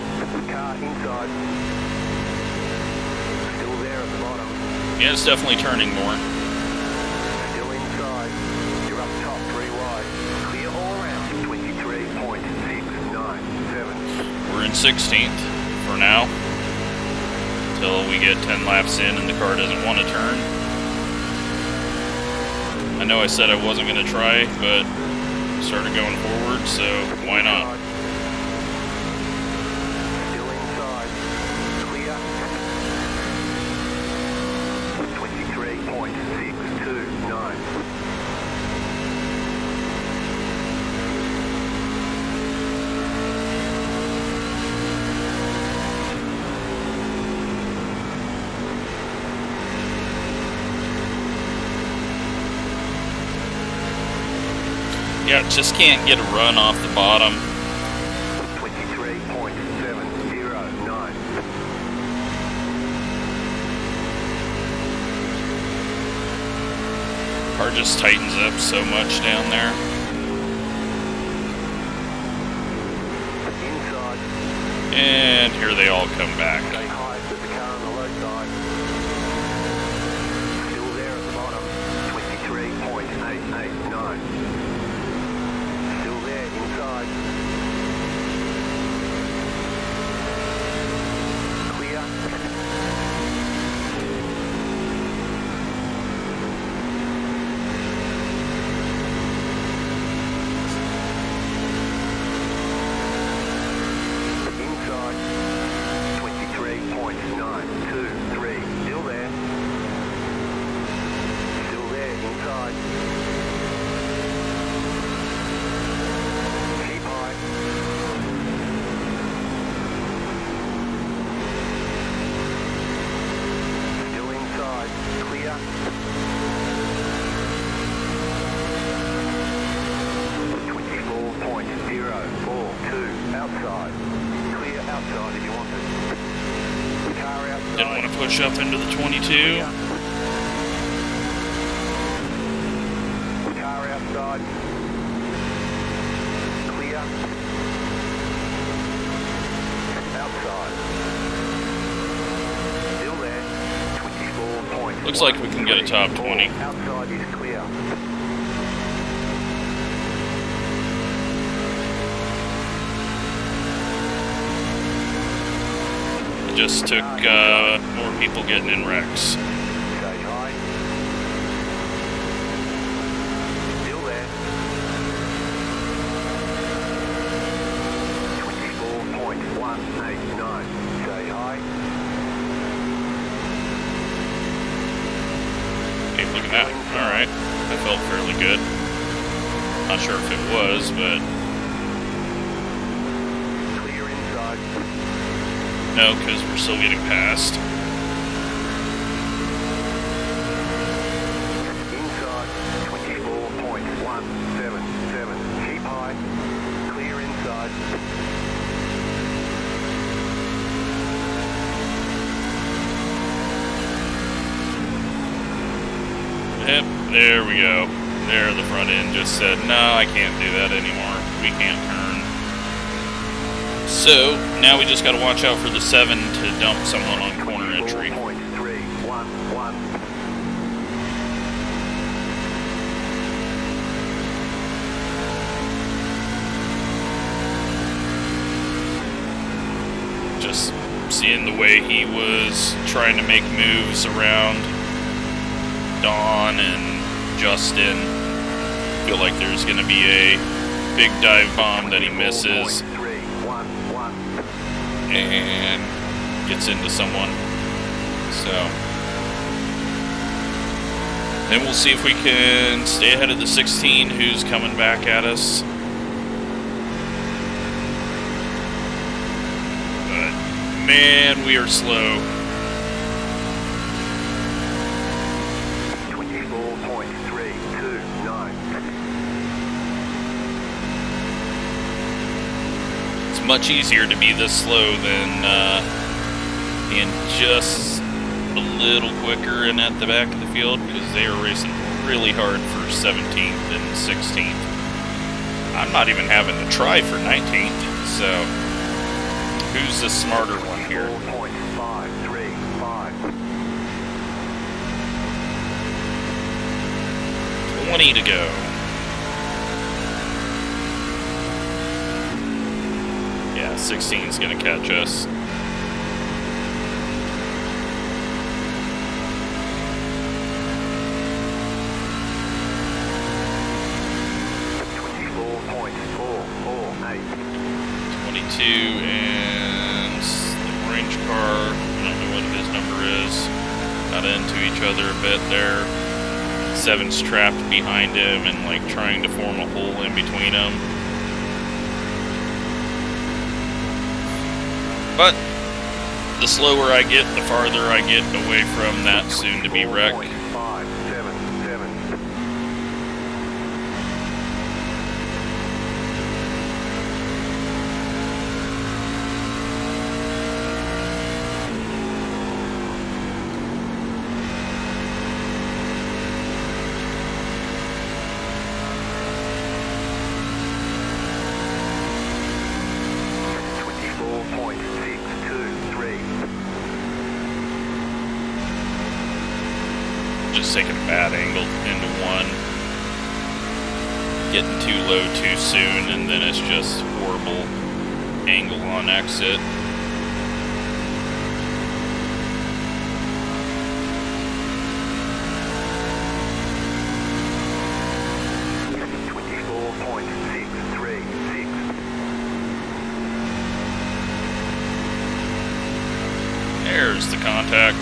car inside. Still there at the bottom. Yeah, it's definitely turning more. Still inside. You're up top, 3 wide. Clear all around, 23.697. We're in 16th for now. Until we get 10 laps in and the car doesn't want to turn. I know I said I wasn't going to try, but started going forward, so why not? Still inside. Clear. 23.629. Yeah, just can't get a run off the bottom. 23.709. Car just tightens up so much down there. Inside. And here they all come back. Stay high, put the car on the low side. Still there at the bottom. 23.889. Still there inside. Clear. Inside. 23.923. Still there. Still there inside. Keep high. Still inside. Clear. 24.042. Outside. Clear outside if you want it. Car outside. Didn't want to push up into the 22. Car outside. Clear. Outside. Still there. 24. Looks like we can get a top 20. Outside is clear. It just took more people getting in wrecks. Stay high. Still there. 24.189. Stay high. Hey, look at that. Alright. That felt fairly good. Not sure if it was, but Clear inside. no, because we're still getting past. Inside, 24.177. Keep high. Clear inside. Yep, there we go. There, the front end just said, no, I can't do that anymore. We can't turn. So, now we just gotta watch out for the 7 to dump someone on corner entry. 24.311. Just seeing the way he was trying to make moves around Don and Justin. Feel like there's going to be a big dive bomb that he misses and gets into someone. So then we'll see if we can stay ahead of the 16 who's coming back at us. But man, we are slow. 24.329. much easier to be this slow than being just a little quicker and at the back of the field, because they are racing really hard for 17th and 16th. I'm not even having to try for 19th, so who's the smarter one here? 20 to go. Yeah, 16's gonna catch us. And the orange car, I don't know what his number is, got into each other a bit there. 7's trapped behind him and like trying to form a hole in between them. But the slower I get, the farther I get away from that soon-to-be wreck. Just taking a bad angle into one, getting too low too soon, and then it's just horrible angle on exit. There's the contact.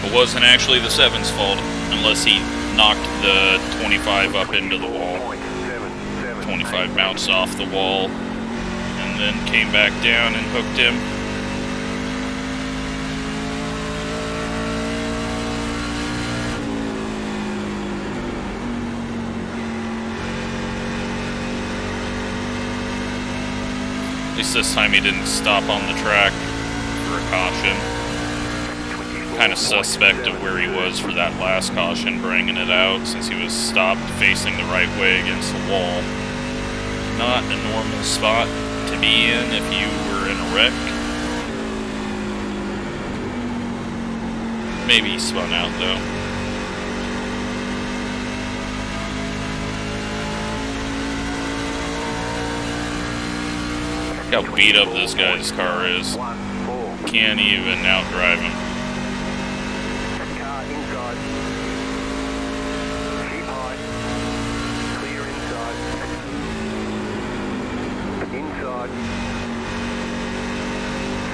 It wasn't actually the 7's fault, unless he knocked the 25 up into the wall. 25 bounced off the wall, and then came back down and hooked him. At least this time he didn't stop on the track for a caution. Kind of suspect of where he was for that last caution, bringing it out, since he was stopped facing the right way against the wall. Not a normal spot to be in if you were in a wreck. Maybe he spun out though. Look how beat up this guy's car is. Can't even outdrive him.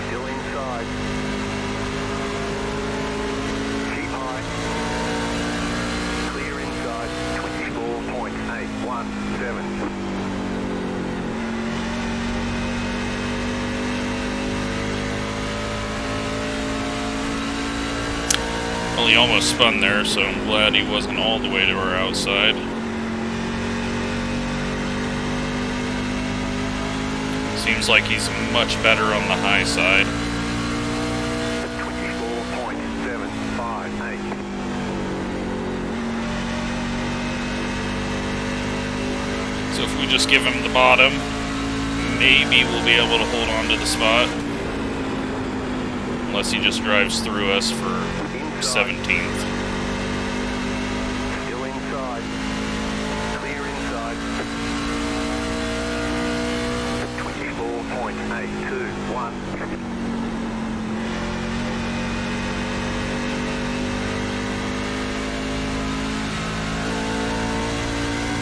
Still inside. Keep high. Clear inside. 24.817. Well, he almost spun there, so I'm glad he wasn't all the way to our outside. Seems like he's much better on the high side. 24.758. So if we just give him the bottom, maybe we'll be able to hold on to the spot. Unless he just drives through us for 17th. Still inside. Clear inside. 24.821.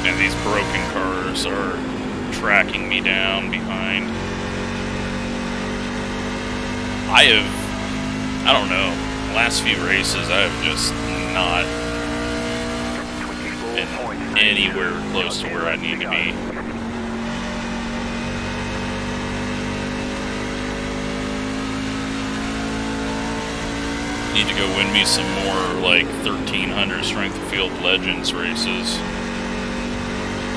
And these broken cars are tracking me down behind. I don't know, last few races I have just not been anywhere close to where I need to be. need to go win me some more, like, 1300 Strength of Field Legends races.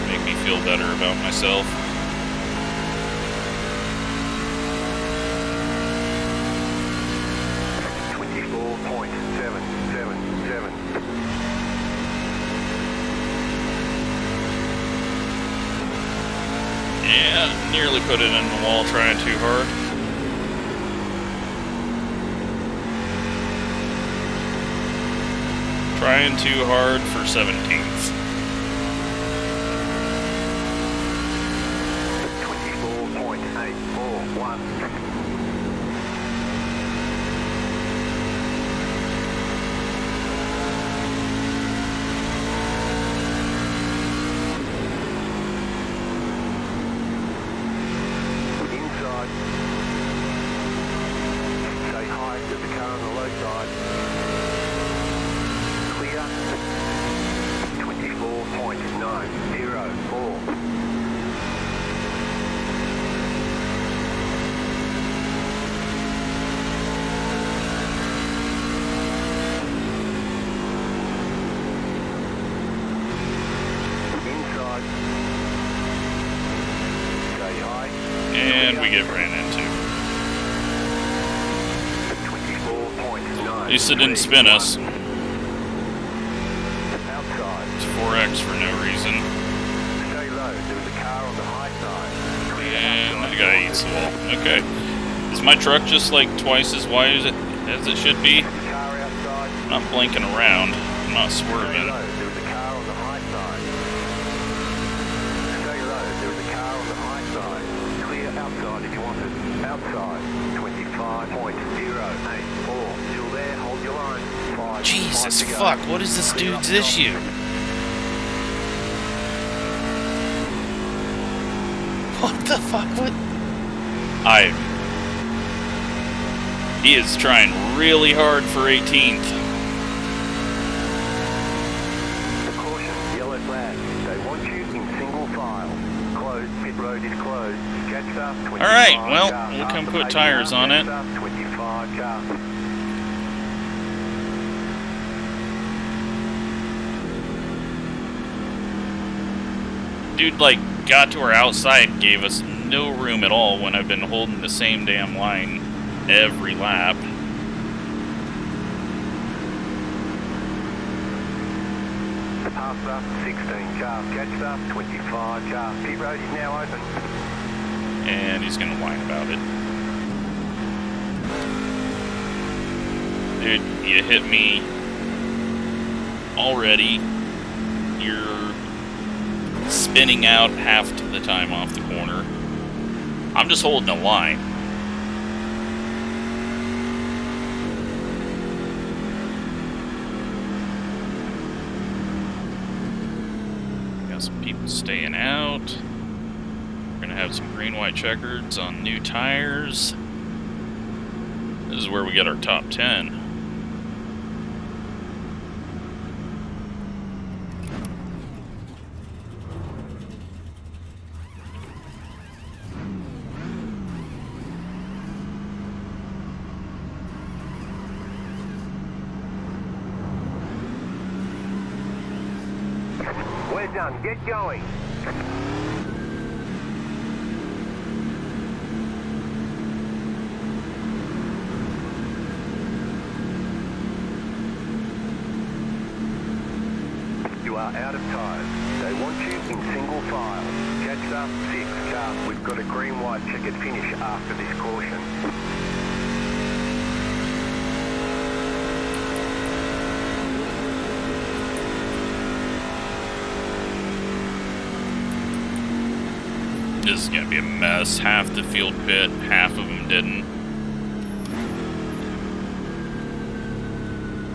Make me feel better about myself. Yeah, nearly put it in the wall trying too hard. Trying too hard for 17th. 24.841. Inside. Stay high to the car on the low side. Clear. 24.904. Inside. Stay high. And we get ran into. 24.9. At least it didn't spin us. Outside. It's 4X for no reason. Stay low. There was a car on the high side. And the guy eats the wall. Okay. Is my truck just like twice as wide as it should be? Car outside. I'm not blinking around. I'm not Stay swerving. low. There was a car on the high side. Stay low. There was a car on the high side. Clear outside if you want it. Outside. 25.084. Still there. Hold your line. Jesus Five to go. fuck, what is this Clear dude's up top. issue? What the fuck? What? He is trying really hard for 18th. Caution, yellow flag. They want you in single file. Closed, pit road is closed. Catch up, 25 Alright, well, car. we'll come After put tires on it. catch up, 25 car. Dude, like, got to our outside and gave us no room at all when I've been holding the same damn line every lap. Pass up, 16 car. Catch up, 25 car. Pit road is now open. And he's gonna whine about it. Dude, you hit me already. You're spinning out half the time off the corner. I'm just holding a line. Got some people staying out. We're gonna have some green-white checkers on new tires. This is where we get our top 10. We're done. Get going. You are out of tires. They want you in single file. Catch up, 6 car. We've got a green-white checkered finish after this caution. This is gonna be a mess. Half the field pit, half of them didn't.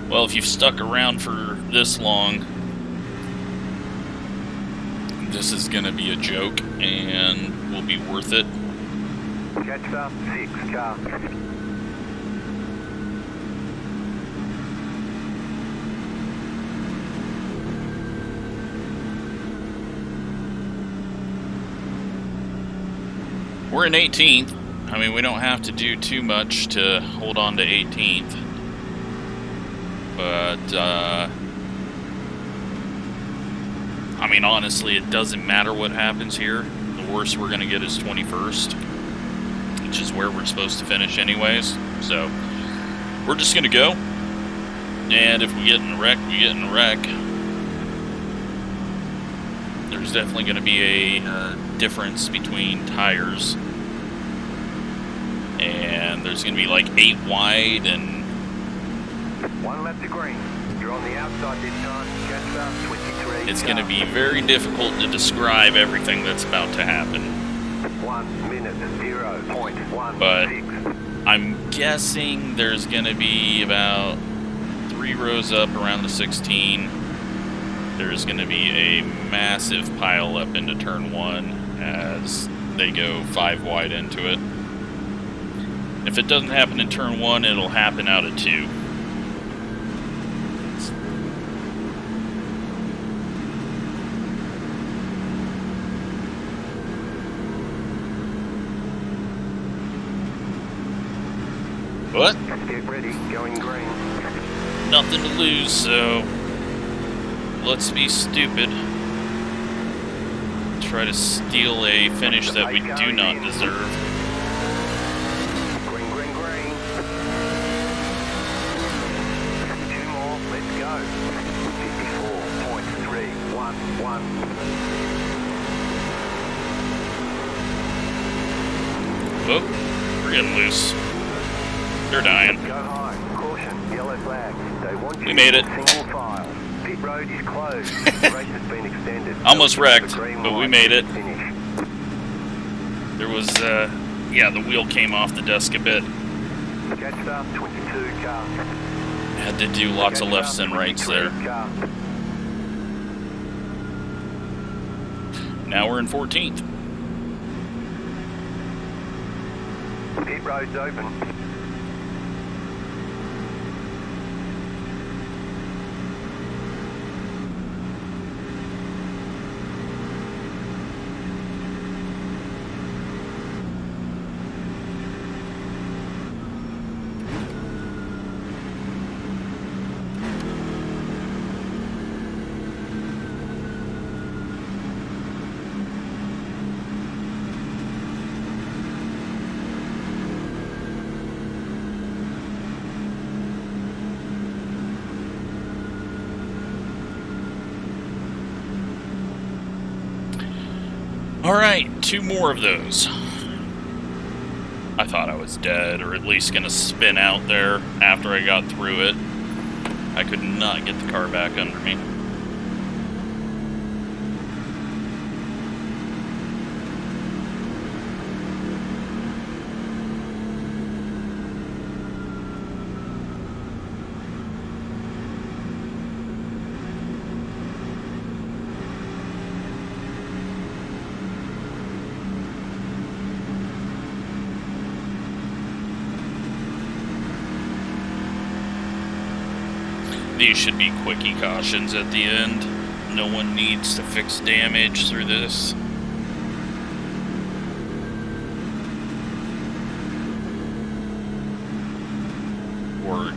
Well, if you've stuck around for this long, this is gonna be a joke and will be worth it. Catch up, 6 car. We're in 18th. I mean, we don't have to do too much to hold on to 18th. But, I mean, honestly, it doesn't matter what happens here. The worst we're going to get is 21st, which is where we're supposed to finish anyways. So, we're just going to go. And if we get in a wreck, we get in a wreck. There's definitely going to be a difference between tires. And there's going to be like 8 wide and... 1 left to green. You're on the outside this time. Catch up, 23. It's going to be very difficult to describe everything that's about to happen. 1 minute, 0.16. But I'm guessing there's going to be about 3 rows up around the 16. There's going to be a massive pile up into turn 1 as they go 5 wide into it. If it doesn't happen in turn 1, it'll happen out of 2. But get ready, going green. Nothing to lose, so let's be stupid. Try to steal a finish that we do not deserve. Green, green, green. 2 more, let's go. 54.311. Oh, we're getting loose. They're dying. Go high, caution, yellow flag. They want you We made it. single file. Pit road is closed. The race has been extended. Almost wrecked, Green but we light, made it. finish. There was, yeah, the wheel came off the desk a bit. Catch up, 22 car. Had to do lots of lefts and rights there. Car. Now we're in 14th. Pit road's open. Alright, 2 more of those. I thought I was dead, or at least gonna spin out there after I got through it. I could not get the car back under me. These should be quickie cautions at the end. No one needs to fix damage through this. Or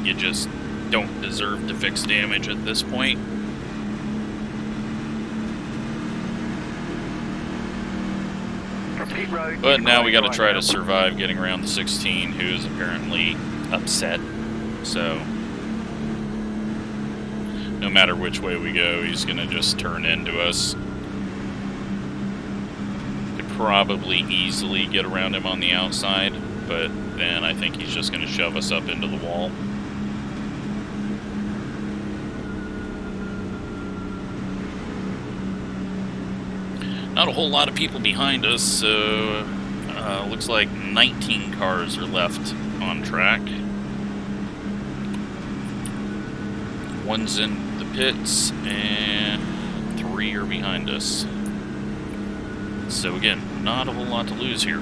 you just don't deserve to fix damage at this point. But now we gotta try to survive getting around the 16, who is apparently upset. So no matter which way we go, he's gonna just turn into us. Could probably easily get around him on the outside, but then I think he's just gonna shove us up into the wall. Not a whole lot of people behind us, so looks like 19 cars are left on track. One's in the pits, and 3 are behind us. So again, not a whole lot to lose here.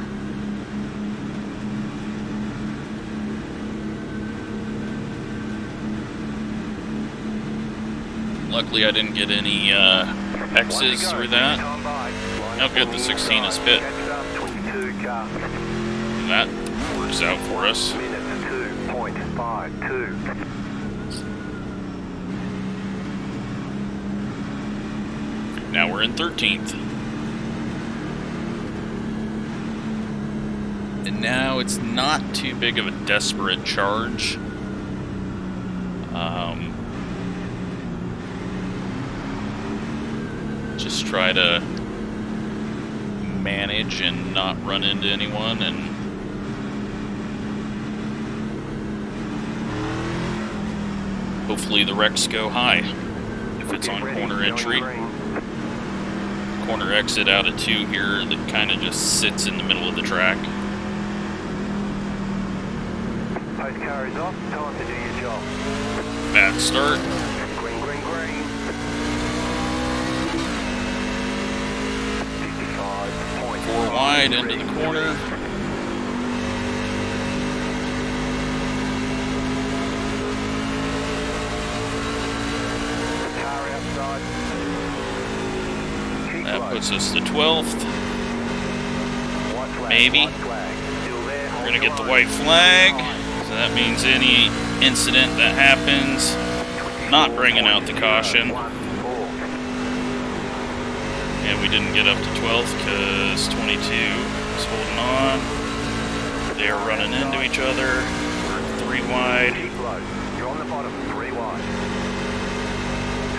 Luckily I didn't get any X's through that. Oh good, the 16 is pit. And that works out for us. Now we're in 13th. And now it's not too big of a desperate charge. Just try to manage and not run into anyone, and hopefully the wrecks go high. If it's on corner entry, corner exit out of 2 here that kind of just sits in the middle of the track. Post car is off, time to do your job. Bad start. Green, green, green. 55. 4 wide into the corner. Car outside. Keep That low. puts us to 12th. White flag, Maybe. white flag. Still there, We're gonna get the white flag. So that means any incident that happens, not bringing out the caution. And we didn't get up to 12th because 22 is holding on. They are running into each other. We're 3 wide. Keep low. You're on the bottom, 3 wide.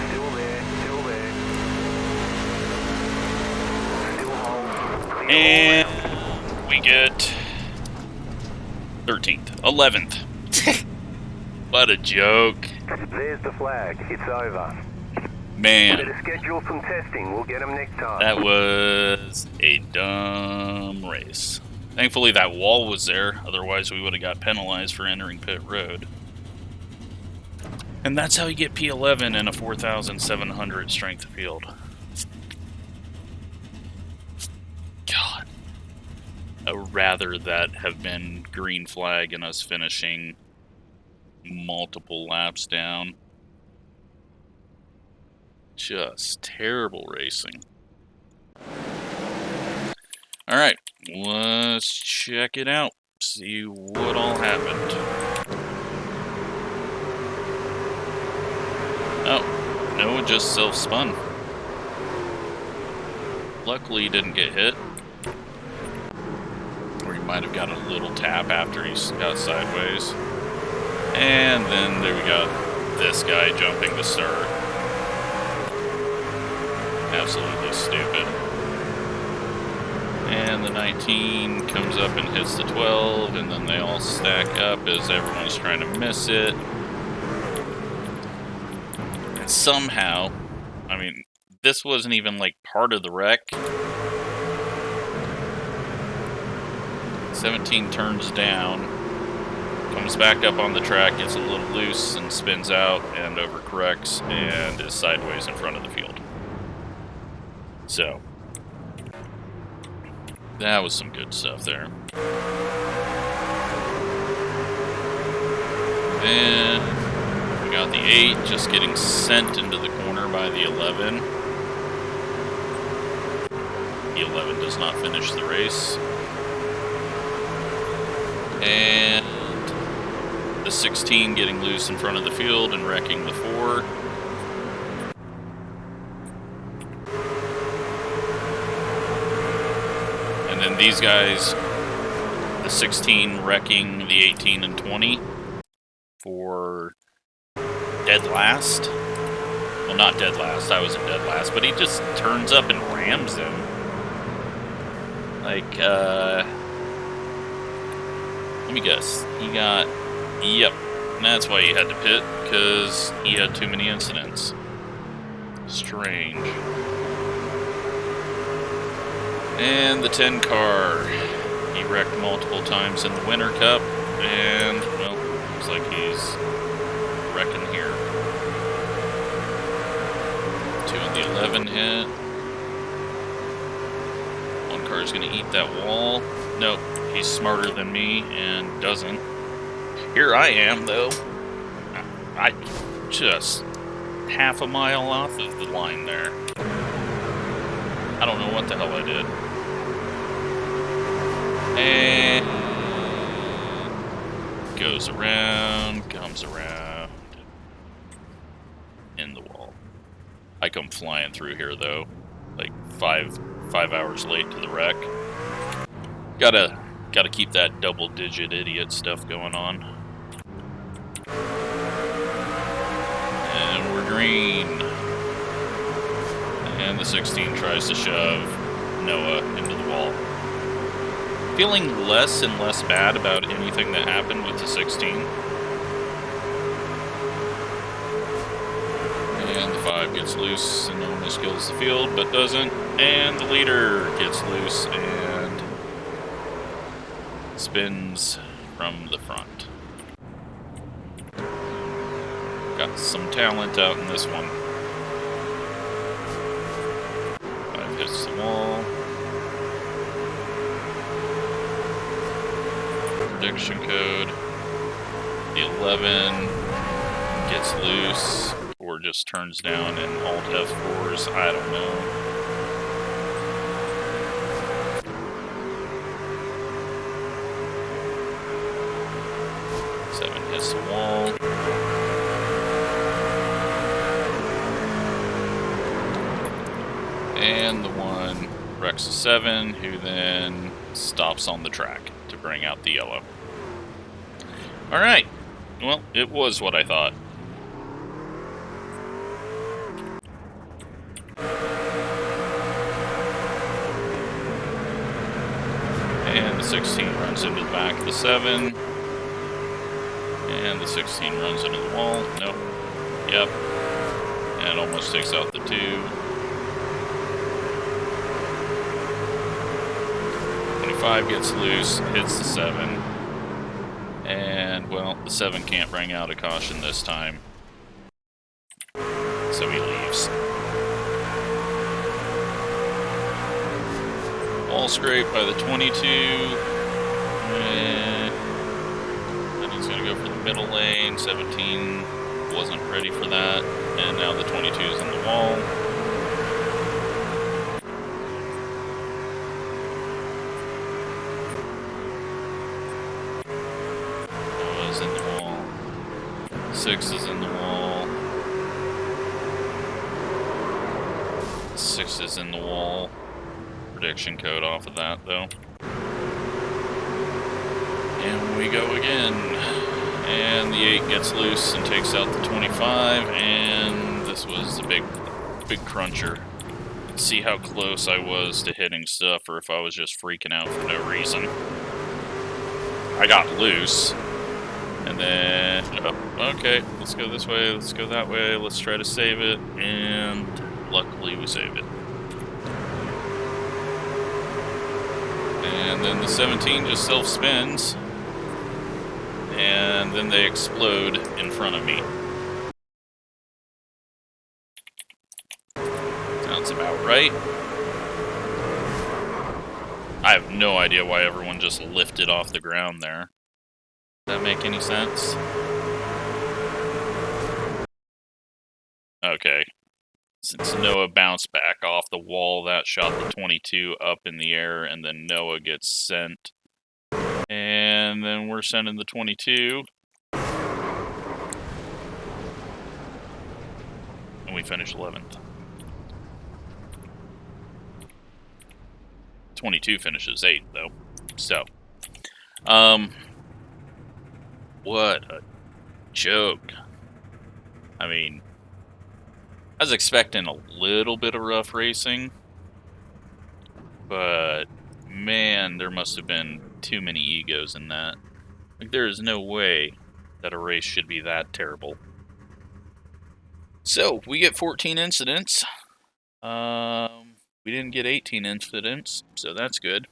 Still there, still there. Still hold. And we get 13th, 11th. What a joke. There's the flag. It's over. Man, Better schedule some testing. We'll get them next time. that was a dumb race. Thankfully that wall was there, otherwise we would have got penalized for entering pit road. And that's how you get P11 in a 4,700 strength of field. God. I would rather that have been green flag and us finishing multiple laps down. Just terrible racing. Alright, let's check it out. See what all happened. Oh, Noah just self-spun. Luckily he didn't get hit. Or he might have got a little tap after he got sideways. And then there we got this guy jumping the start. Absolutely stupid. And the 19 comes up and hits the 12, and then they all stack up as everyone's trying to miss it. And somehow, I mean, this wasn't even like part of the wreck. 17 turns down, comes back up on the track, gets a little loose and spins out and overcorrects and is sideways in front of the field. So, that was some good stuff there. Then, we got the 8 just getting sent into the corner by the 11. The 11 does not finish the race. And the 16 getting loose in front of the field and wrecking the 4. And then these guys, the 16 wrecking the 18 and 20 for dead last. Well, not dead last, I wasn't dead last, but he just turns up and rams him. Like, let me guess, he got, yep, and that's why he had to pit, because he had too many incidents. Strange. And the 10 car, he wrecked multiple times in the Winter Cup, and, well, looks like he's wrecking here. 2 in the 11 hit. One car's gonna eat that wall. Nope, he's smarter than me and doesn't. Here I am, though. I just half a mile off of the line there. I don't know what the hell I did. And goes around, comes around, in the wall. I come flying through here, though. like five hours late to the wreck. Gotta keep that double-digit idiot stuff going on. And we're green. And the 16 tries to shove Noah into the wall. Feeling less and less bad about anything that happened with the 16. And the 5 gets loose and almost kills the field, but doesn't. And the leader gets loose and spins from the front. Got some talent out in this one. 5 hits the wall. Prediction code. The 11 gets loose or just turns down in Alt F4s. I don't know. Seven hits the wall. And the 1 wrecks the 7, who then stops on the track to bring out the yellow. Alright, well, it was what I thought. And the 16 runs into the back of the 7. And the 16 runs into the wall. Nope. Yep. And almost takes out the 2. 25 gets loose, hits the 7. And, well, the 7 can't bring out a caution this time. So he leaves. All scraped by the 22. And then he's going to go for the middle lane. 17 wasn't ready for that. And now the 22's in the wall. Noah's in the wall. 6 is in the wall. 6 is in the wall. Prediction code off of that, though. And we go again. And the 8 gets loose and takes out the 25. And this was the big cruncher. Let's see how close I was to hitting stuff, or if I was just freaking out for no reason. I got loose. And then, oh, okay, let's go this way, let's go that way, let's try to save it. And luckily we saved it. And then the 17 just self-spins. And then they explode in front of me. Sounds about right. I have no idea why everyone just lifted off the ground there. Does that make any sense? Okay. Since Noah bounced back off the wall, that shot the 22 up in the air, and then Noah gets sent. And then we're sending the 22. And we finish 11th. 22 finishes 8th, though. So, what a joke. I mean, I was expecting a little bit of rough racing, but man, there must have been too many egos in that. Like, there is no way that a race should be that terrible. So, we get 14 incidents. We didn't get 18 incidents, so that's good.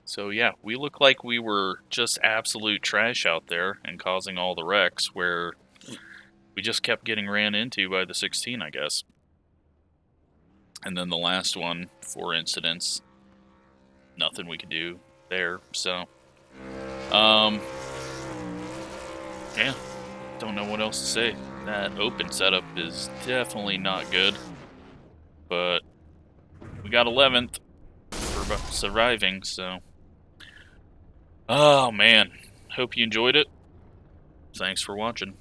So yeah, we look like we were just absolute trash out there and causing all the wrecks, where we just kept getting ran into by the 16, I guess. And then the last one, 4 incidents, nothing we could do there, so. Yeah, don't know what else to say. That open setup is definitely not good, but we got 11th for surviving, so. Oh man, hope you enjoyed it. Thanks for watching.